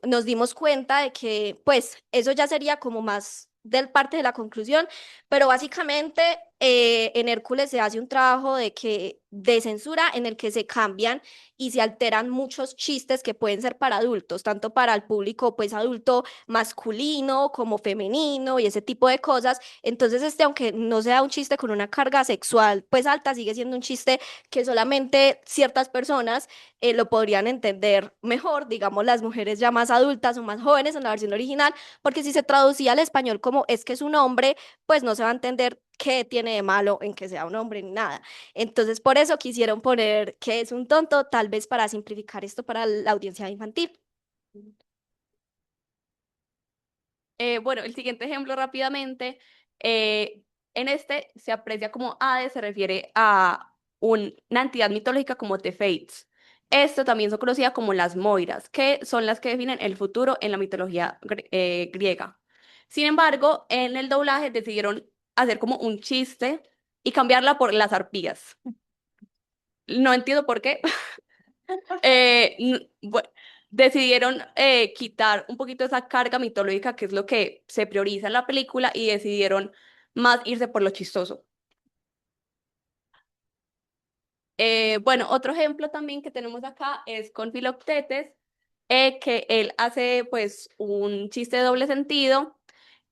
nos dimos cuenta de que, pues, eso ya sería como más del parte de la conclusión, pero básicamente en Hércules se hace un trabajo de censura en el que se cambian y se alteran muchos chistes que pueden ser para adultos, tanto para el público pues adulto masculino como femenino y ese tipo de cosas. Entonces aunque no sea un chiste con una carga sexual pues alta, sigue siendo un chiste que solamente ciertas personas lo podrían entender mejor, digamos las mujeres ya más adultas o más jóvenes en la versión original, porque si se traducía al español como es que es un hombre, pues no se va a entender qué tiene de malo en que sea un hombre ni nada. Entonces, por eso quisieron poner que es un tonto, tal vez para simplificar esto para la audiencia infantil. Bueno, el siguiente ejemplo rápidamente, en este se aprecia como Hades, se refiere a una entidad mitológica como The Fates. Esto también son conocidas como las Moiras, que son las que definen el futuro en la mitología griega. Sin embargo, en el doblaje decidieron hacer como un chiste y cambiarla por las arpías. No entiendo por qué. Decidieron quitar un poquito esa carga mitológica, que es lo que se prioriza en la película, y decidieron más irse por lo chistoso. Bueno, otro ejemplo también que tenemos acá es con Filoctetes, que él hace pues un chiste de doble sentido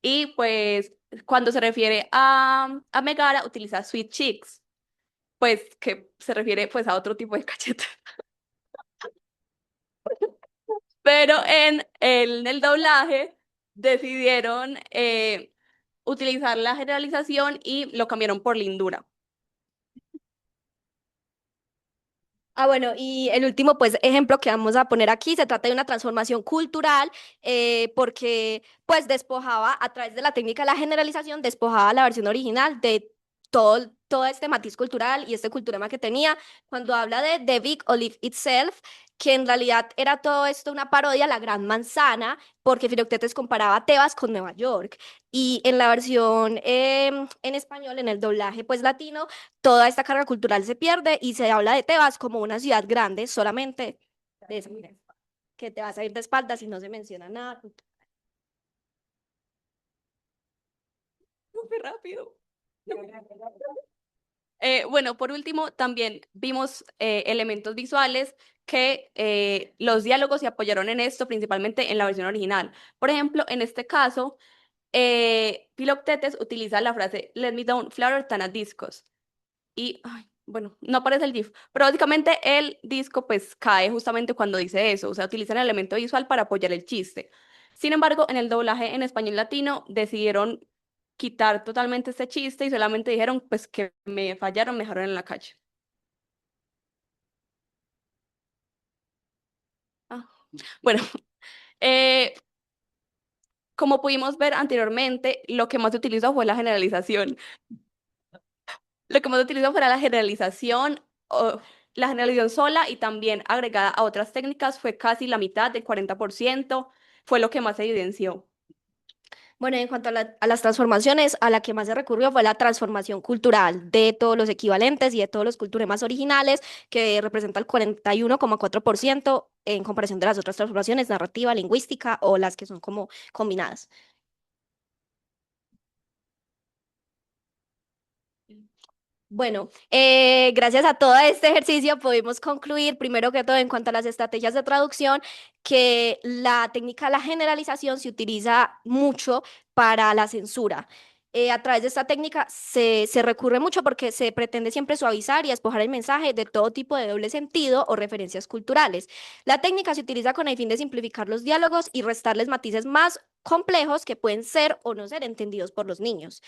y pues cuando se refiere a Megara, utiliza sweet cheeks, pues que se refiere pues a otro tipo de cachete. Pero en el doblaje decidieron utilizar la generalización y lo cambiaron por lindura. Ah, bueno, y el último pues ejemplo que vamos a poner aquí se trata de una transformación cultural porque pues despojaba a través de la técnica de la generalización, despojaba la versión original de todo este matiz cultural y este culturema que tenía cuando habla de The Big Olive Itself, que en realidad era todo esto una parodia a la Gran Manzana, porque Filoctetes comparaba Tebas con Nueva York. Y en la versión en español, en el doblaje pues latino, toda esta carga cultural se pierde y se habla de Tebas como una ciudad grande, solamente de esa manera, que te vas a ir de espaldas y no se menciona nada. Súper rápido. Bueno, por último, también vimos elementos visuales que los diálogos se apoyaron en esto, principalmente en la versión original. Por ejemplo, en este caso, Philoctetes utiliza la frase Let me down, flower tan a discos. Y, ay, bueno, no aparece el GIF, pero básicamente el disco pues cae justamente cuando dice eso, o sea, utilizan el elemento visual para apoyar el chiste. Sin embargo, en el doblaje en español latino decidieron quitar totalmente este chiste y solamente dijeron pues que me fallaron, me dejaron en la calle. Ah, bueno, eh, como pudimos ver anteriormente, lo que más se utilizó fue la generalización. Lo que más se utilizó fue la generalización, la generalización sola y también agregada a otras técnicas fue casi la mitad, del 40%, fue lo que más se evidenció. Bueno, en cuanto a las transformaciones, a la que más se recurrió fue la transformación cultural de todos los equivalentes y de todos los culturemas originales, que representa el 41,4% en comparación de las otras transformaciones, narrativa, lingüística o las que son como combinadas. Bueno, gracias a todo este ejercicio pudimos concluir, primero que todo, en cuanto a las estrategias de traducción, que la técnica de la generalización se utiliza mucho para la censura. A través de esta técnica se recurre mucho porque se pretende siempre suavizar y despojar el mensaje de todo tipo de doble sentido o referencias culturales. La técnica se utiliza con el fin de simplificar los diálogos y restarles matices más complejos que pueden ser o no ser entendidos por los niños.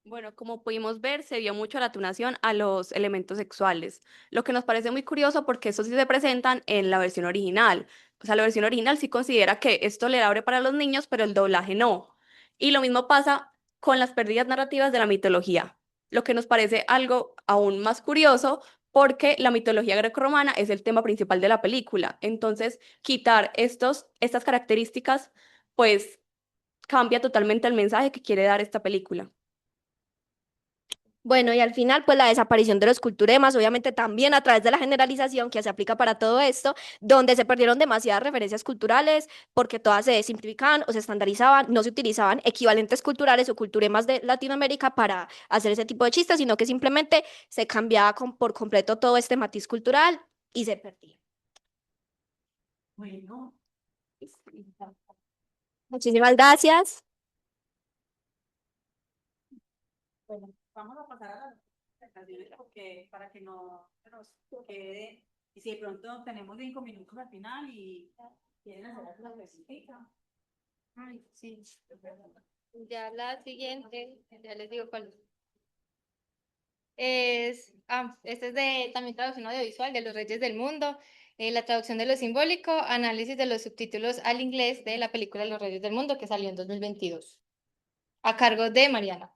Bueno, como pudimos ver, se dio mucho la atunación a los elementos sexuales, lo que nos parece muy curioso porque estos sí se presentan en la versión original. O sea, la versión original sí considera que es tolerable para los niños, pero el doblaje no. Y lo mismo pasa con las pérdidas narrativas de la mitología, lo que nos parece algo aún más curioso porque la mitología grecorromana es el tema principal de la película. Entonces, quitar estas características, pues cambia totalmente el mensaje que quiere dar esta película. Bueno, y al final, pues la desaparición de los culturemas, obviamente también a través de la generalización que se aplica para todo esto, donde se perdieron demasiadas referencias culturales porque todas se simplificaban o se estandarizaban, no se utilizaban equivalentes culturales o culturemas de Latinoamérica para hacer ese tipo de chistes, sino que simplemente se cambiaba por completo todo este matiz cultural y se perdía. Bueno. Muchísimas gracias. Bueno, vamos a pasar a las presentaciones porque para que no se nos quede, y si de pronto tenemos 5 minutos al final y quieren hacer la presentación. Ay, sí. Ya la siguiente, ya les digo cuál es. Este es de también traducción audiovisual de Los Reyes del Mundo. La traducción de lo simbólico, análisis de los subtítulos al inglés de la película Los Reyes del Mundo que salió en 2022. A cargo de Mariana.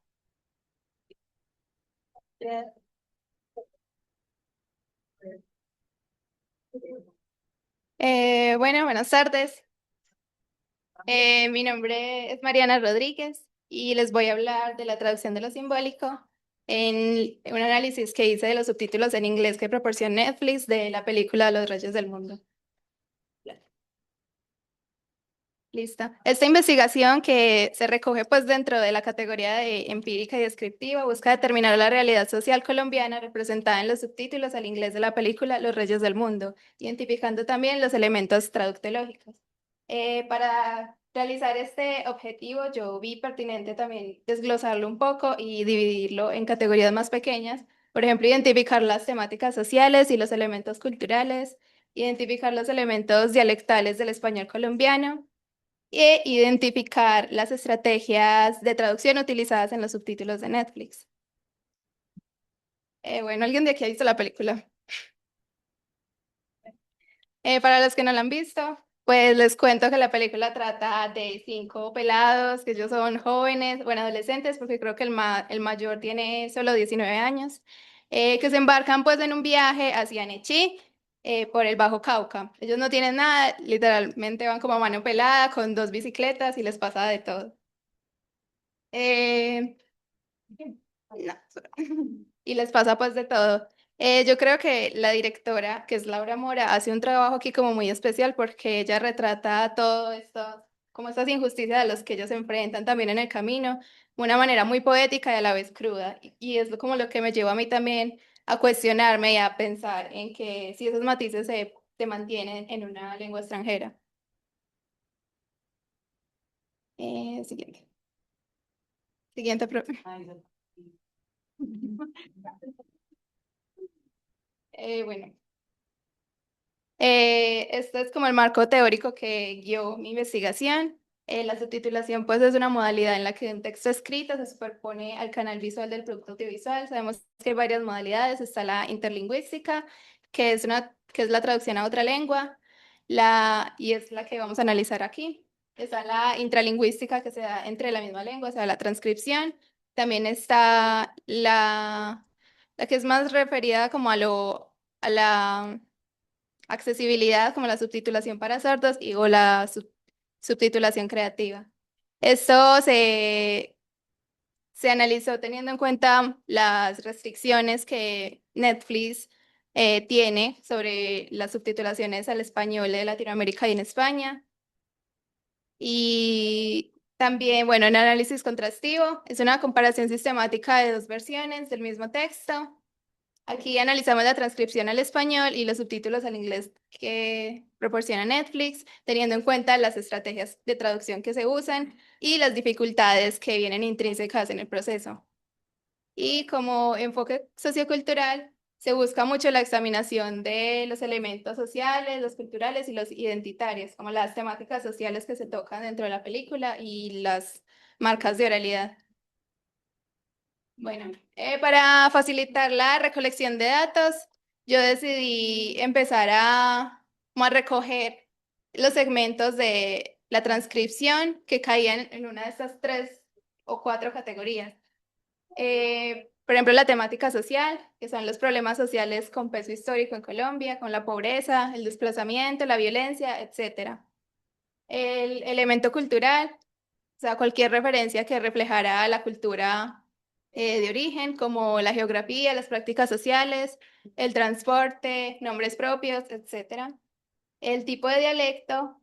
Bueno, buenas tardes. Mi nombre es Mariana Rodríguez y les voy a hablar de la traducción de lo simbólico en un análisis que hice de los subtítulos en inglés que proporciona Netflix de la película Los Reyes del Mundo. Listo. Esta investigación que se recoge pues dentro de la categoría de empírica y descriptiva busca determinar la realidad social colombiana representada en los subtítulos al inglés de la película Los Reyes del Mundo, identificando también los elementos traductológicos. Para realizar este objetivo, yo vi pertinente también desglosarlo un poco y dividirlo en categorías más pequeñas. Por ejemplo, identificar las temáticas sociales y los elementos culturales, identificar los elementos dialectales del español colombiano e identificar las estrategias de traducción utilizadas en los subtítulos de Netflix. Bueno, ¿alguien de aquí ha visto la película? Para los que no la han visto, pues les cuento que la película trata de 5 pelados, que ellos son jóvenes, bueno, adolescentes, porque creo que el mayor tiene solo 19 años, que se embarcan pues en un viaje hacia Nechí, por el Bajo Cauca. Ellos no tienen nada, literalmente van como a mano pelada con 2 bicicletas y les pasa de todo. No, y les pasa pues de todo. Yo creo que la directora, que es Laura Mora, hace un trabajo aquí como muy especial porque ella retrata todo esto, como estas injusticias a las que ellos se enfrentan también en el camino, de una manera muy poética y a la vez cruda. Y es como lo que me lleva a mí también a cuestionarme y a pensar en que si esos matices se mantienen en una lengua extranjera. Siguiente. Siguiente. Bueno. Este es como el marco teórico que guió mi investigación. La subtitulación pues es una modalidad en la que un texto escrito se superpone al canal visual del producto audiovisual. Sabemos que hay varias modalidades. Está la interlingüística, que es la traducción a otra lengua, y es la que vamos a analizar aquí. Está la intralingüística, que se da entre la misma lengua, o sea, la transcripción. También está la que es más referida como a la accesibilidad, como la subtitulación para sordos o la subtitulación creativa. Esto se analizó teniendo en cuenta las restricciones que Netflix tiene sobre las subtitulaciones al español de Latinoamérica y en España. Y también, bueno, en análisis contrastivo, es una comparación sistemática de 2 versiones del mismo texto. Aquí analizamos la transcripción al español y los subtítulos al inglés que proporciona Netflix, teniendo en cuenta las estrategias de traducción que se usan y las dificultades que vienen intrínsecas en el proceso. Y como enfoque sociocultural, se busca mucho la examinación de los elementos sociales, los culturales y los identitarios, como las temáticas sociales que se tocan dentro de la película y las marcas de oralidad. Bueno, para facilitar la recolección de datos, yo decidí empezar como a recoger los segmentos de la transcripción que caían en una de estas 3 o 4 categorías. Por ejemplo, la temática social, que son los problemas sociales con peso histórico en Colombia, con la pobreza, el desplazamiento, la violencia, etc. El elemento cultural, o sea, cualquier referencia que reflejara la cultura de origen, como la geografía, las prácticas sociales, el transporte, nombres propios, etc. El tipo de dialecto,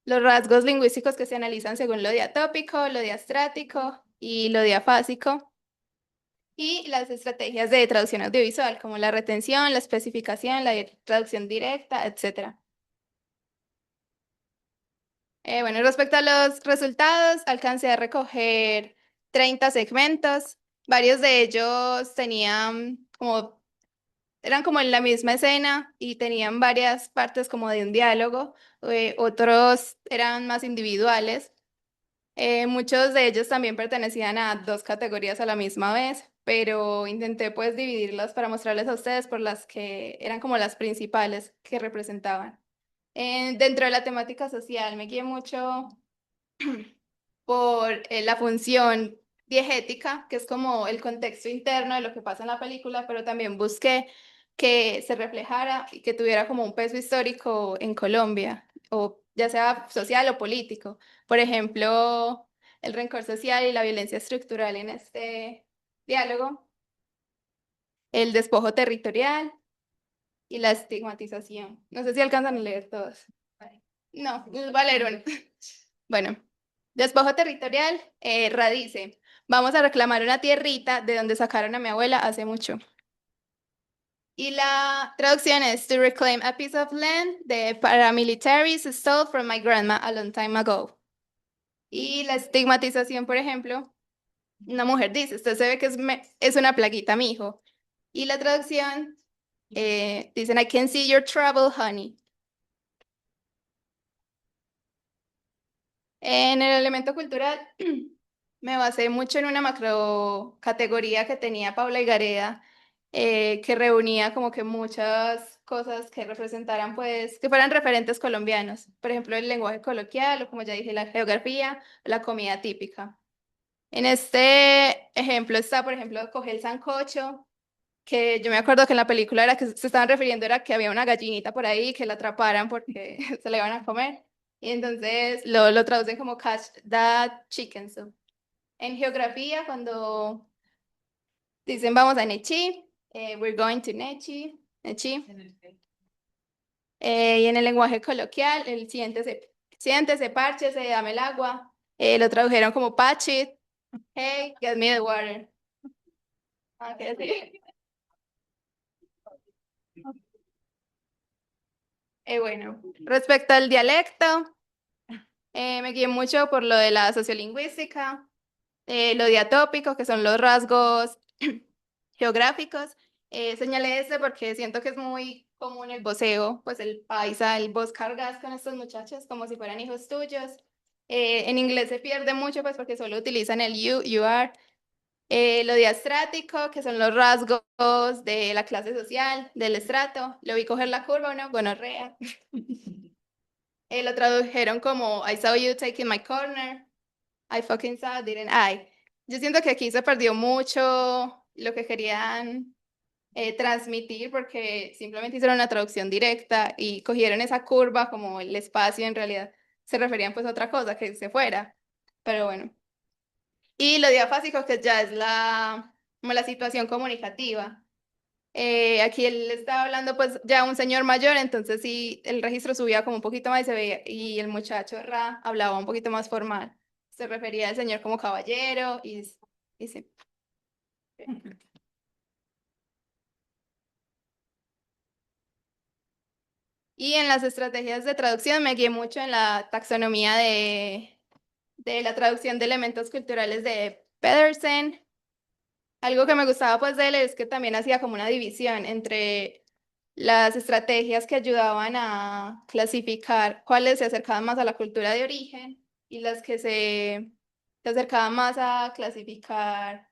los rasgos lingüísticos que se analizan según lo diatópico, lo diastrático y lo diafásico, y las estrategias de traducción audiovisual, como la retención, la especificación, la traducción directa, etc. Bueno, respecto a los resultados, alcancé a recoger 30 segmentos. Varios de ellos eran como en la misma escena y tenían varias partes como de un diálogo. Otros eran más individuales. Muchos de ellos también pertenecían a 2 categorías a la misma vez, pero intenté pues dividirlas para mostrarles a ustedes por las que eran como las principales que representaban. Dentro de la temática social me guié mucho por la función diegética, que es como el contexto interno de lo que pasa en la película, pero también busqué que se reflejara y que tuviera como un peso histórico en Colombia, o ya sea social o político. Por ejemplo, el rencor social y la violencia estructural en este diálogo, el despojo territorial y la estigmatización. No sé si alcanzan a leer todos. No, les voy a leer uno. Bueno, despojo territorial, radice. Vamos a reclamar una tierrita de donde sacaron a mi abuela hace mucho. Y la traducción es to reclaim a piece of land the paramilitaries stole from my grandma a long time ago. Y la estigmatización, por ejemplo, una mujer dice, usted se ve que es una plaguita, mi hijo. Y la traducción, dicen, I can see your trouble, honey. En el elemento cultural, me basé mucho en una macro categoría que tenía Paula Higareda, que reunía como que muchas cosas que representaran, pues, que fueran referentes colombianos. Por ejemplo, el lenguaje coloquial, o como ya dije, la geografía, la comida típica. En este ejemplo está, por ejemplo, coge el sancocho, que yo me acuerdo que en la película era que se estaban refiriendo era que había una gallinita por ahí que la atraparan porque se la iban a comer. Y entonces lo traducen como catch that chicken soup. En geografía, cuando dicen vamos a Nechi, we're going to Nechi, Nechi. Y en el lenguaje coloquial, el siéntese, párchese, dame el agua. Lo tradujeron como patch it, hey, get me the water. Okay, sí. Bueno, respecto al dialecto, me guié mucho por lo de la sociolingüística, lo diatópico, que son los rasgos geográficos. Señalé este porque siento que es muy común el voceo, pues el paisa, el vos cargas con estos muchachos como si fueran hijos tuyos. En inglés se pierde mucho pues porque solo utilizan el you are. Lo diastrático, que son los rasgos de la clase social, del estrato. Lo vi coger la curva, ¿no? Gonorrea. Lo tradujeron como I saw you taking my corner. I fucking saw, didn't I? Yo siento que aquí se perdió mucho lo que querían transmitir porque simplemente hicieron una traducción directa y cogieron esa curva como el espacio en realidad se referían pues a otra cosa que se fuera. Pero bueno. Y lo diafásico que ya es como la situación comunicativa. Aquí él estaba hablando pues ya un señor mayor, entonces sí, el registro subía como un poquito más y se veía, y el muchacho Ra hablaba un poquito más formal. Se refería al señor como caballero y sí. Y en las estrategias de traducción me guié mucho en la taxonomía de la traducción de elementos culturales de Pedersen. Algo que me gustaba pues de él es que también hacía como una división entre las estrategias que ayudaban a clasificar cuáles se acercaban más a la cultura de origen y las que se acercaban más a clasificar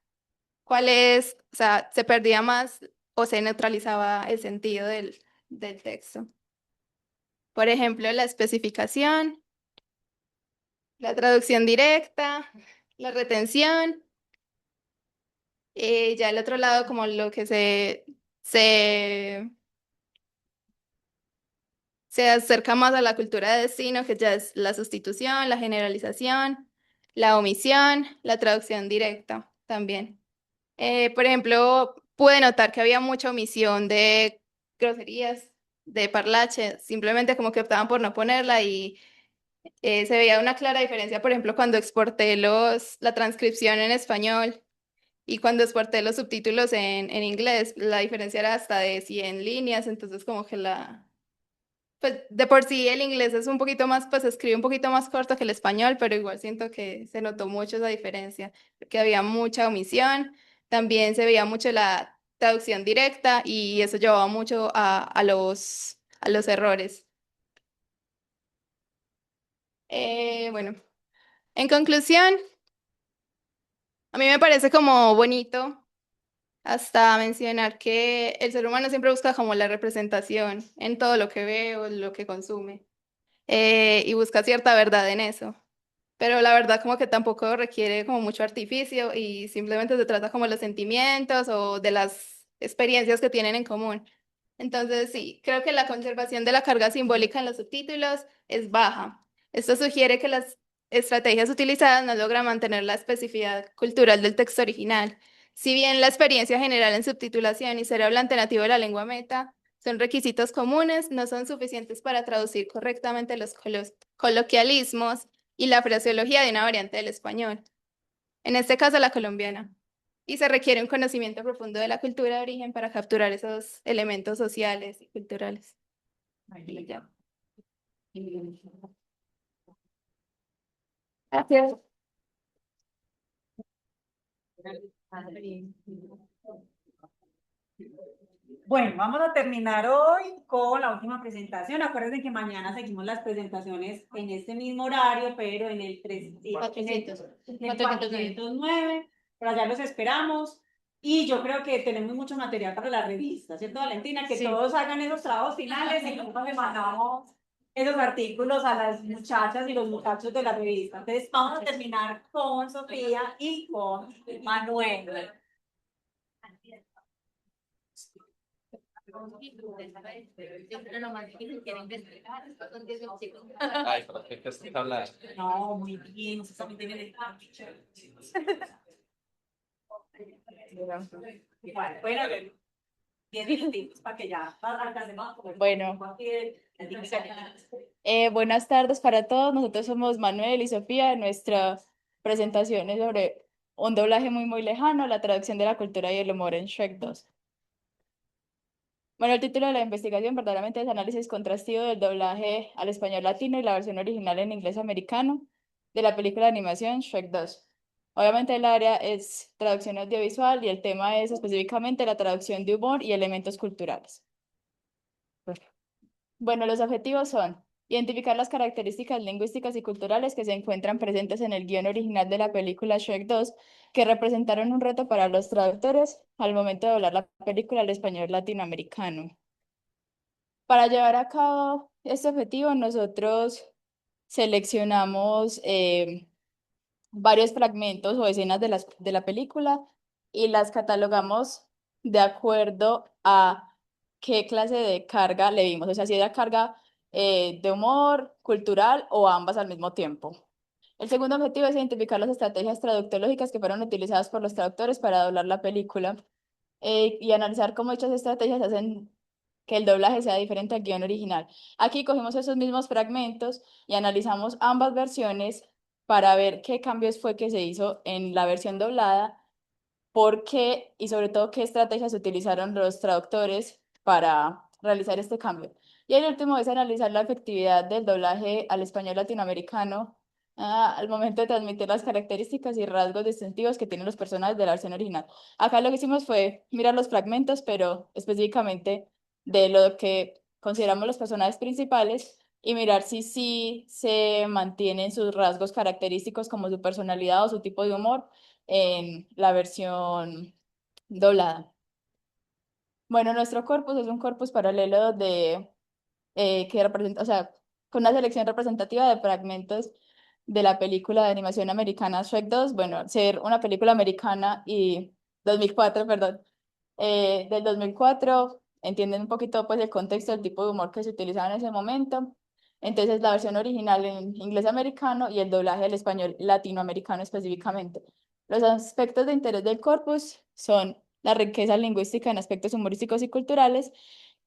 cuáles, o sea, se perdía más o se neutralizaba el sentido del texto. Por ejemplo, la especificación, la traducción directa, la retención. Ya el otro lado, como lo que se acerca más a la cultura de destino, que ya es la sustitución, la generalización, la omisión, la traducción directa también. Por ejemplo, pude notar que había mucha omisión de groserías, de parlache, simplemente como que optaban por no ponerla y se veía una clara diferencia, por ejemplo, cuando exporté la transcripción en español y cuando exporté los subtítulos en inglés, la diferencia era hasta de 100 líneas, entonces como que pues de por sí el inglés es un poquito más, pues escribe un poquito más corto que el español, pero igual siento que se notó mucho esa diferencia, que había mucha omisión, también se veía mucho la traducción directa y eso llevaba mucho a los errores. Bueno, en conclusión, a mí me parece como bonito hasta mencionar que el ser humano siempre busca como la representación en todo lo que ve o lo que consume y busca cierta verdad en eso. Pero la verdad como que tampoco requiere como mucho artificio y simplemente se trata como de los sentimientos o de las experiencias que tienen en común. Entonces sí, creo que la conservación de la carga simbólica en los subtítulos es baja. Esto sugiere que las estrategias utilizadas no logran mantener la especificidad cultural del texto original. Si bien la experiencia general en subtitulación y ser hablante nativo de la lengua meta son requisitos comunes, no son suficientes para traducir correctamente los coloquialismos y la fraseología de una variante del español, en este caso la colombiana. Y se requiere un conocimiento profundo de la cultura de origen para capturar esos elementos sociales y culturales. Ahí lo llamo. Gracias. Bueno, vamos a terminar hoy con la última presentación. Acuérdense que mañana seguimos las presentaciones en este mismo horario, pero en el 409. Por allá los esperamos. Y yo creo que tenemos mucho material para la revista, ¿cierto, Valentina? Que todos hagan esos trabajos finales y nosotros le mandamos esos artículos a las muchachas y los muchachos de la revista. Entonces, vamos a terminar con Sofía y con Manuel. Ay, ¿para qué estás hablando? No, muy bien, usted también tiene el bueno, 10 minutitos para que ya alcancemos. Bueno. Buenas tardes para todos. Nosotros somos Manuel y Sofía. Nuestra presentación es sobre un doblaje muy lejano, la traducción de la cultura y el humor en Shrek 2. Bueno, el título de la investigación verdaderamente es análisis contrastivo del doblaje al español latino y la versión original en inglés americano de la película de animación Shrek 2. Obviamente el área es traducción audiovisual y el tema es específicamente la traducción de humor y elementos culturales. Bueno, los objetivos son identificar las características lingüísticas y culturales que se encuentran presentes en el guión original de la película Shrek 2, que representaron un reto para los traductores al momento de doblar la película al español latinoamericano. Para llevar a cabo este objetivo, nosotros seleccionamos varios fragmentos o escenas de la película y las catalogamos de acuerdo a qué clase de carga le dimos, o sea, si era carga de humor, cultural o ambas al mismo tiempo. El segundo objetivo es identificar las estrategias traductológicas que fueron utilizadas por los traductores para doblar la película y analizar cómo dichas estrategias hacen que el doblaje sea diferente al guión original. Aquí cogimos esos mismos fragmentos y analizamos ambas versiones para ver qué cambios fue que se hizo en la versión doblada, por qué y sobre todo qué estrategias utilizaron los traductores para realizar este cambio. Y el último es analizar la efectividad del doblaje al español latinoamericano al momento de transmitir las características y rasgos distintivos que tienen los personajes de la versión original. Acá lo que hicimos fue mirar los fragmentos, pero específicamente de lo que consideramos los personajes principales y mirar si sí se mantienen sus rasgos característicos como su personalidad o su tipo de humor en la versión doblada. Bueno, nuestro corpus es un corpus paralelo que representa, o sea, con una selección representativa de fragmentos de la película de animación americana Shrek 2, bueno, ser una película americana y 2004, perdón, del 2004, entienden un poquito pues el contexto, el tipo de humor que se utilizaba en ese momento. Entonces, la versión original en inglés americano y el doblaje al español latinoamericano específicamente. Los aspectos de interés del corpus son la riqueza lingüística en aspectos humorísticos y culturales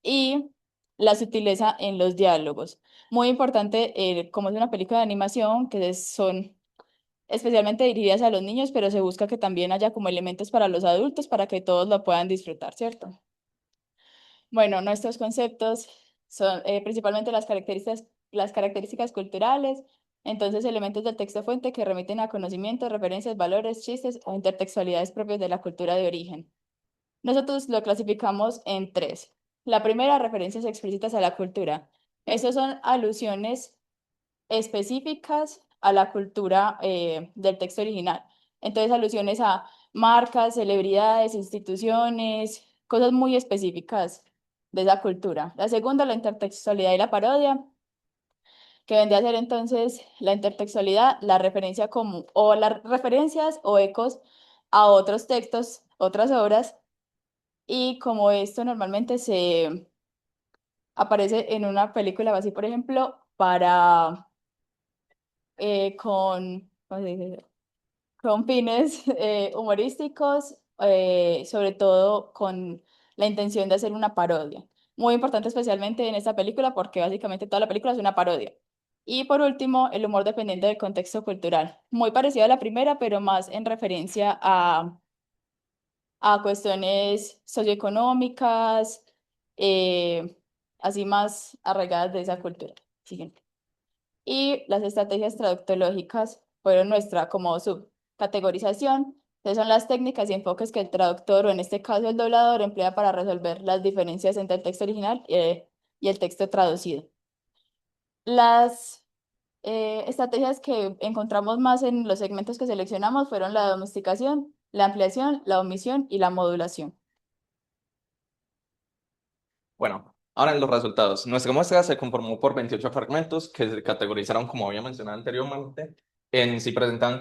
y la sutileza en los diálogos. Muy importante, como es una película de animación, que son especialmente dirigidas a los niños, pero se busca que también haya como elementos para los adultos para que todos lo puedan disfrutar, ¿cierto? Bueno, nuestros conceptos son principalmente las características culturales, entonces elementos del texto fuente que remiten a conocimientos, referencias, valores, chistes o intertextualidades propias de la cultura de origen. Nosotros lo clasificamos en tres. La primera, referencias explícitas a la cultura. Esas son alusiones específicas a la cultura del texto original. Entonces, alusiones a marcas, celebridades, instituciones, cosas muy específicas de esa cultura. La segunda, la intertextualidad y la parodia, que vendría a ser entonces la intertextualidad, la referencia común, o las referencias o ecos a otros textos, otras obras, y como esto normalmente se aparece en una película así, por ejemplo, para ¿cómo se dice? Con fines humorísticos, sobre todo con la intención de hacer una parodia. Muy importante especialmente en esta película porque básicamente toda la película es una parodia. Y por último, el humor dependiente del contexto cultural. Muy parecido a la primera, pero más en referencia a cuestiones socioeconómicas, así más arraigadas de esa cultura. Siguiente. Y las estrategias traductológicas fueron nuestra como subcategorización. Entonces son las técnicas y enfoques que el traductor, o en este caso el doblador, emplea para resolver las diferencias entre el texto original y el texto traducido. Las estrategias que encontramos más en los segmentos que seleccionamos fueron la domesticación, la ampliación, la omisión y la modulación. Bueno, ahora en los resultados. Nuestra muestra se conformó por 28 fragmentos que se categorizaron, como había mencionado anteriormente, en si presentaban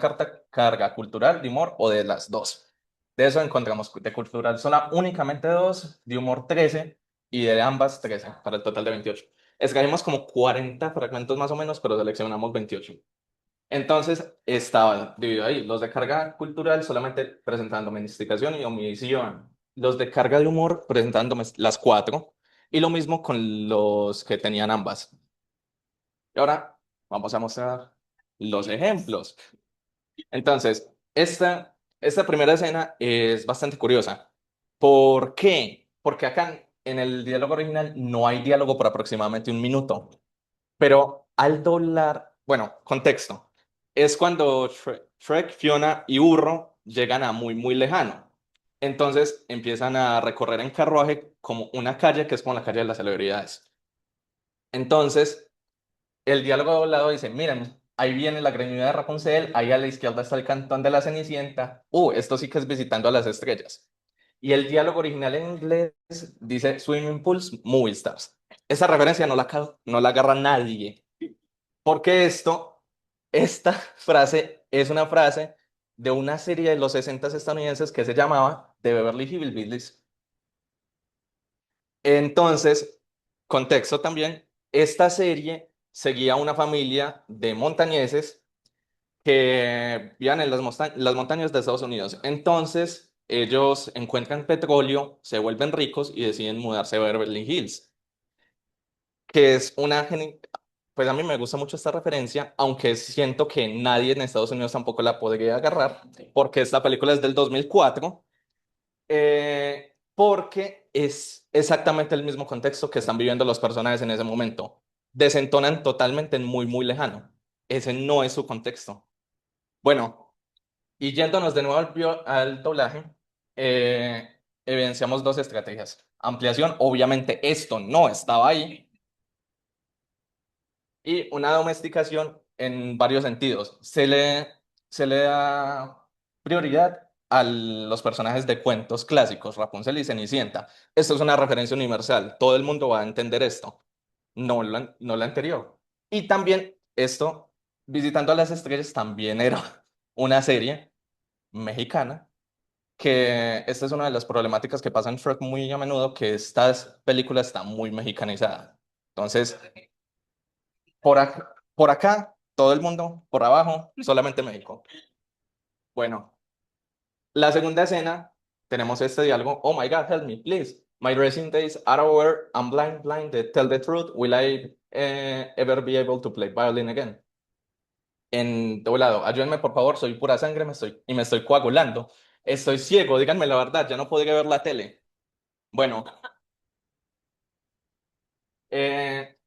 carga cultural, de humor o de las dos. De eso encontramos de cultural únicamente 2, de humor 13 y de ambas 13, para el total de 28. Escogimos como 40 fragmentos más o menos, pero seleccionamos 28. Entonces estaba dividido ahí. Los de carga cultural solamente presentaban domesticación y omisión. Los de carga de humor presentaban las 4. Y lo mismo con los que tenían ambas. Y ahora vamos a mostrar los ejemplos. Entonces, esta primera escena es bastante curiosa. ¿Por qué? Porque acá en el diálogo original no hay diálogo por aproximadamente 1 minuto. Pero al doblar, bueno, contexto, es cuando Shrek, Fiona y Burro llegan a muy, muy lejano. Entonces empiezan a recorrer en carruaje como una calle que es como la calle de las celebridades. Entonces, el diálogo doblado dice, miren, ahí viene la greñuda de Rapunzel, ahí a la izquierda está el cantón de la Cenicienta. Esto sí que es visitando a las estrellas. Y el diálogo original en inglés dice Swimming Pools, Movie Stars. Esa referencia no la agarra nadie. Porque esta frase es una frase de una serie de los 60 estadounidenses que se llamaba The Beverly Hillbillies. Entonces, contexto también, esta serie seguía a una familia de montañeses que vivían en las montañas de Estados Unidos. Entonces, ellos encuentran petróleo, se vuelven ricos y deciden mudarse a Beverly Hills, que es pues a mí me gusta mucho esta referencia, aunque siento que nadie en Estados Unidos tampoco la podría agarrar, porque esta película es del 2004, porque es exactamente el mismo contexto que están viviendo los personajes en ese momento. Desentonan totalmente en muy, muy lejano. Ese no es su contexto. Bueno, y yéndonos de nuevo al doblaje, evidenciamos 2 estrategias. Ampliación, obviamente esto no estaba ahí. Y una domesticación en varios sentidos. Se le da prioridad a los personajes de cuentos clásicos, Rapunzel y Cenicienta. Esto es una referencia universal. Todo el mundo va a entender esto, no la anterior. Y también esto, Visitando a las Estrellas, también era una serie mexicana, que esta es una de las problemáticas que pasa en Shrek muy a menudo, que esta película está muy mexicanizada. Entonces, por acá, todo el mundo, por abajo, solamente México. Bueno, la segunda escena, tenemos este diálogo. Oh my God, help me, please. My racing days are over. I'm blind. Tell the truth. Will I ever be able to play violin again? En doblado, ayúdenme por favor, soy pura sangre me estoy coagulando. Estoy ciego, díganme la verdad, ya no podría ver la tele. Bueno, eh,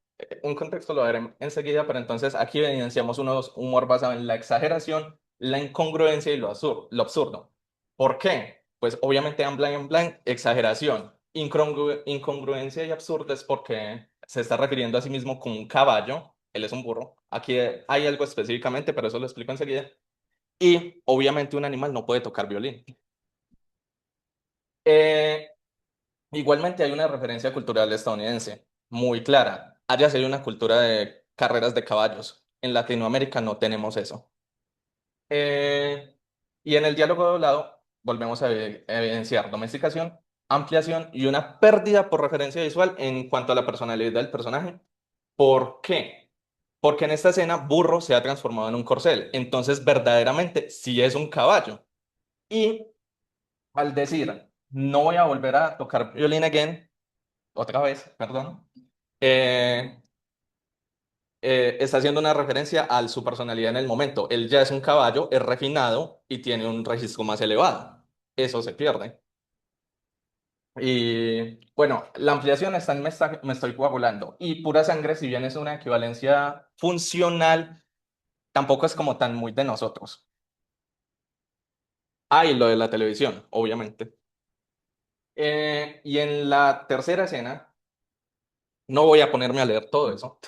un contexto lo veré enseguida, pero entonces aquí evidenciamos un humor basado en la exageración, la incongruencia y lo absurdo. ¿Por qué? Pues obviamente en blind, exageración. Incongruencia y absurdo es porque se está refiriendo a sí mismo como un caballo, él es un burro. Aquí hay algo específicamente, pero eso lo explico enseguida. Y obviamente un animal no puede tocar violín. Eh, Igualmente hay una referencia cultural estadounidense muy clara. Allá sí hay una cultura de carreras de caballos. En Latinoamérica no tenemos eso. Eh, y en el diálogo doblado volvemos a evidenciar domesticación, ampliación y una pérdida por referencia visual en cuanto a la personalidad del personaje. ¿Por qué? Porque en esta escena Burro se ha transformado en un corcel. Entonces verdaderamente sí es un caballo. Y al decir no voy a volver a tocar violín again, otra vez, perdón, eh, está haciendo una referencia a su personalidad en el momento. Él ya es un caballo, es refinado y tiene un registro más elevado. Eso se pierde. Y bueno, la ampliación está en me estoy coagulando. Y pura sangre, si bien es una equivalencia funcional, tampoco es como tan muy de nosotros. Ah, y lo de la televisión, obviamente. Y en la tercera escena, no voy a ponerme a leer todo eso.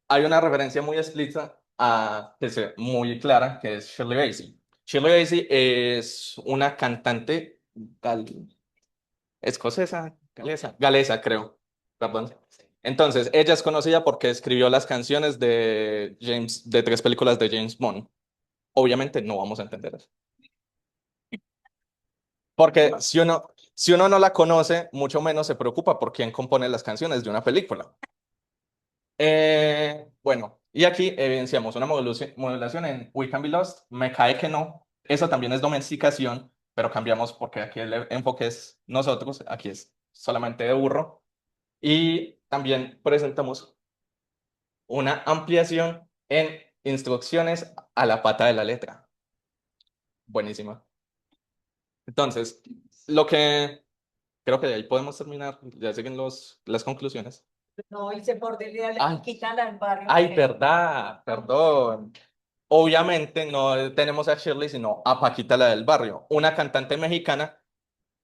Hay una referencia muy explícita, muy clara, que es Shirley Bassey. Shirley Bassey es una cantante escocesa, galesa, creo. Perdón. Entonces, ella es conocida porque escribió las canciones de 3 películas de James Bond. Obviamente no vamos a entender eso. Porque si uno no la conoce, mucho menos se preocupa por quién compone las canciones de una película. Bueno, y aquí evidenciamos una modulación en We Can Be Lost. Me cae que no. Eso también es domesticación, pero cambiamos porque aquí el enfoque es nosotros, aquí es solamente de burro. Y también presentamos una ampliación en instrucciones a la pata de la letra. Buenísima. Entonces, lo que creo que de ahí podemos terminar, ya siguen las conclusiones. No, hice por delirio, Ay. quítala al barrio. Ay, verdad, perdón. Obviamente no tenemos a Shirley, sino a Paquita, la del barrio, una cantante mexicana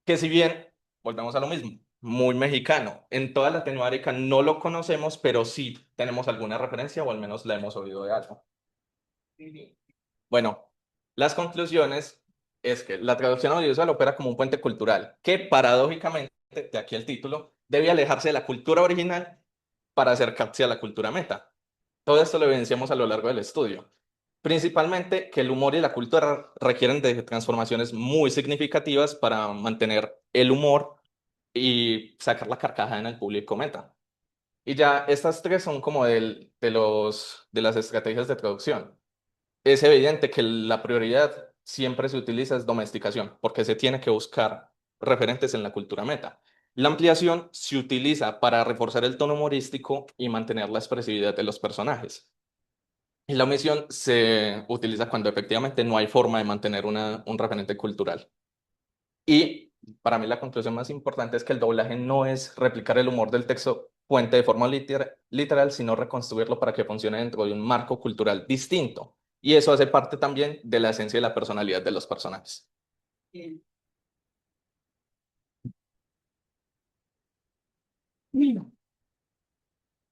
que si bien, volvemos a lo mismo, muy mexicano, en toda Latinoamérica no lo conocemos, pero sí tenemos alguna referencia o al menos la hemos oído de algo. Bueno, las conclusiones es que la traducción audiovisual opera como un puente cultural que paradójicamente, de aquí el título, debe alejarse de la cultura original para acercarse a la cultura meta. Todo esto lo evidenciamos a lo largo del estudio. Principalmente que el humor y la cultura requieren de transformaciones muy significativas para mantener el humor y sacar la carcajada en el público meta. Y ya estas 3 son como de las estrategias de traducción. Es evidente que la prioridad siempre se utiliza es domesticación, porque se tiene que buscar referentes en la cultura meta. La ampliación se utiliza para reforzar el tono humorístico y mantener la expresividad de los personajes. Y la omisión se utiliza cuando efectivamente no hay forma de mantener un referente cultural. Y para mí la conclusión más importante es que el doblaje no es replicar el humor del texto fuente de forma literal, sino reconstruirlo para que funcione dentro de un marco cultural distinto. Y eso hace parte también de la esencia y la personalidad de los personajes.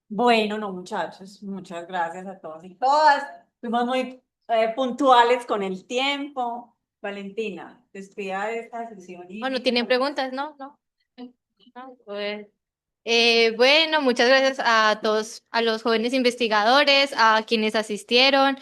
Bueno, no, muchachos, muchas gracias a todos y todas. Fuimos muy puntuales con el tiempo. Valentina, despida de esta sesión. Bueno, ¿tienen preguntas? No, no. No, pues, bueno, muchas gracias a todos, a los jóvenes investigadores, a quienes asistieron.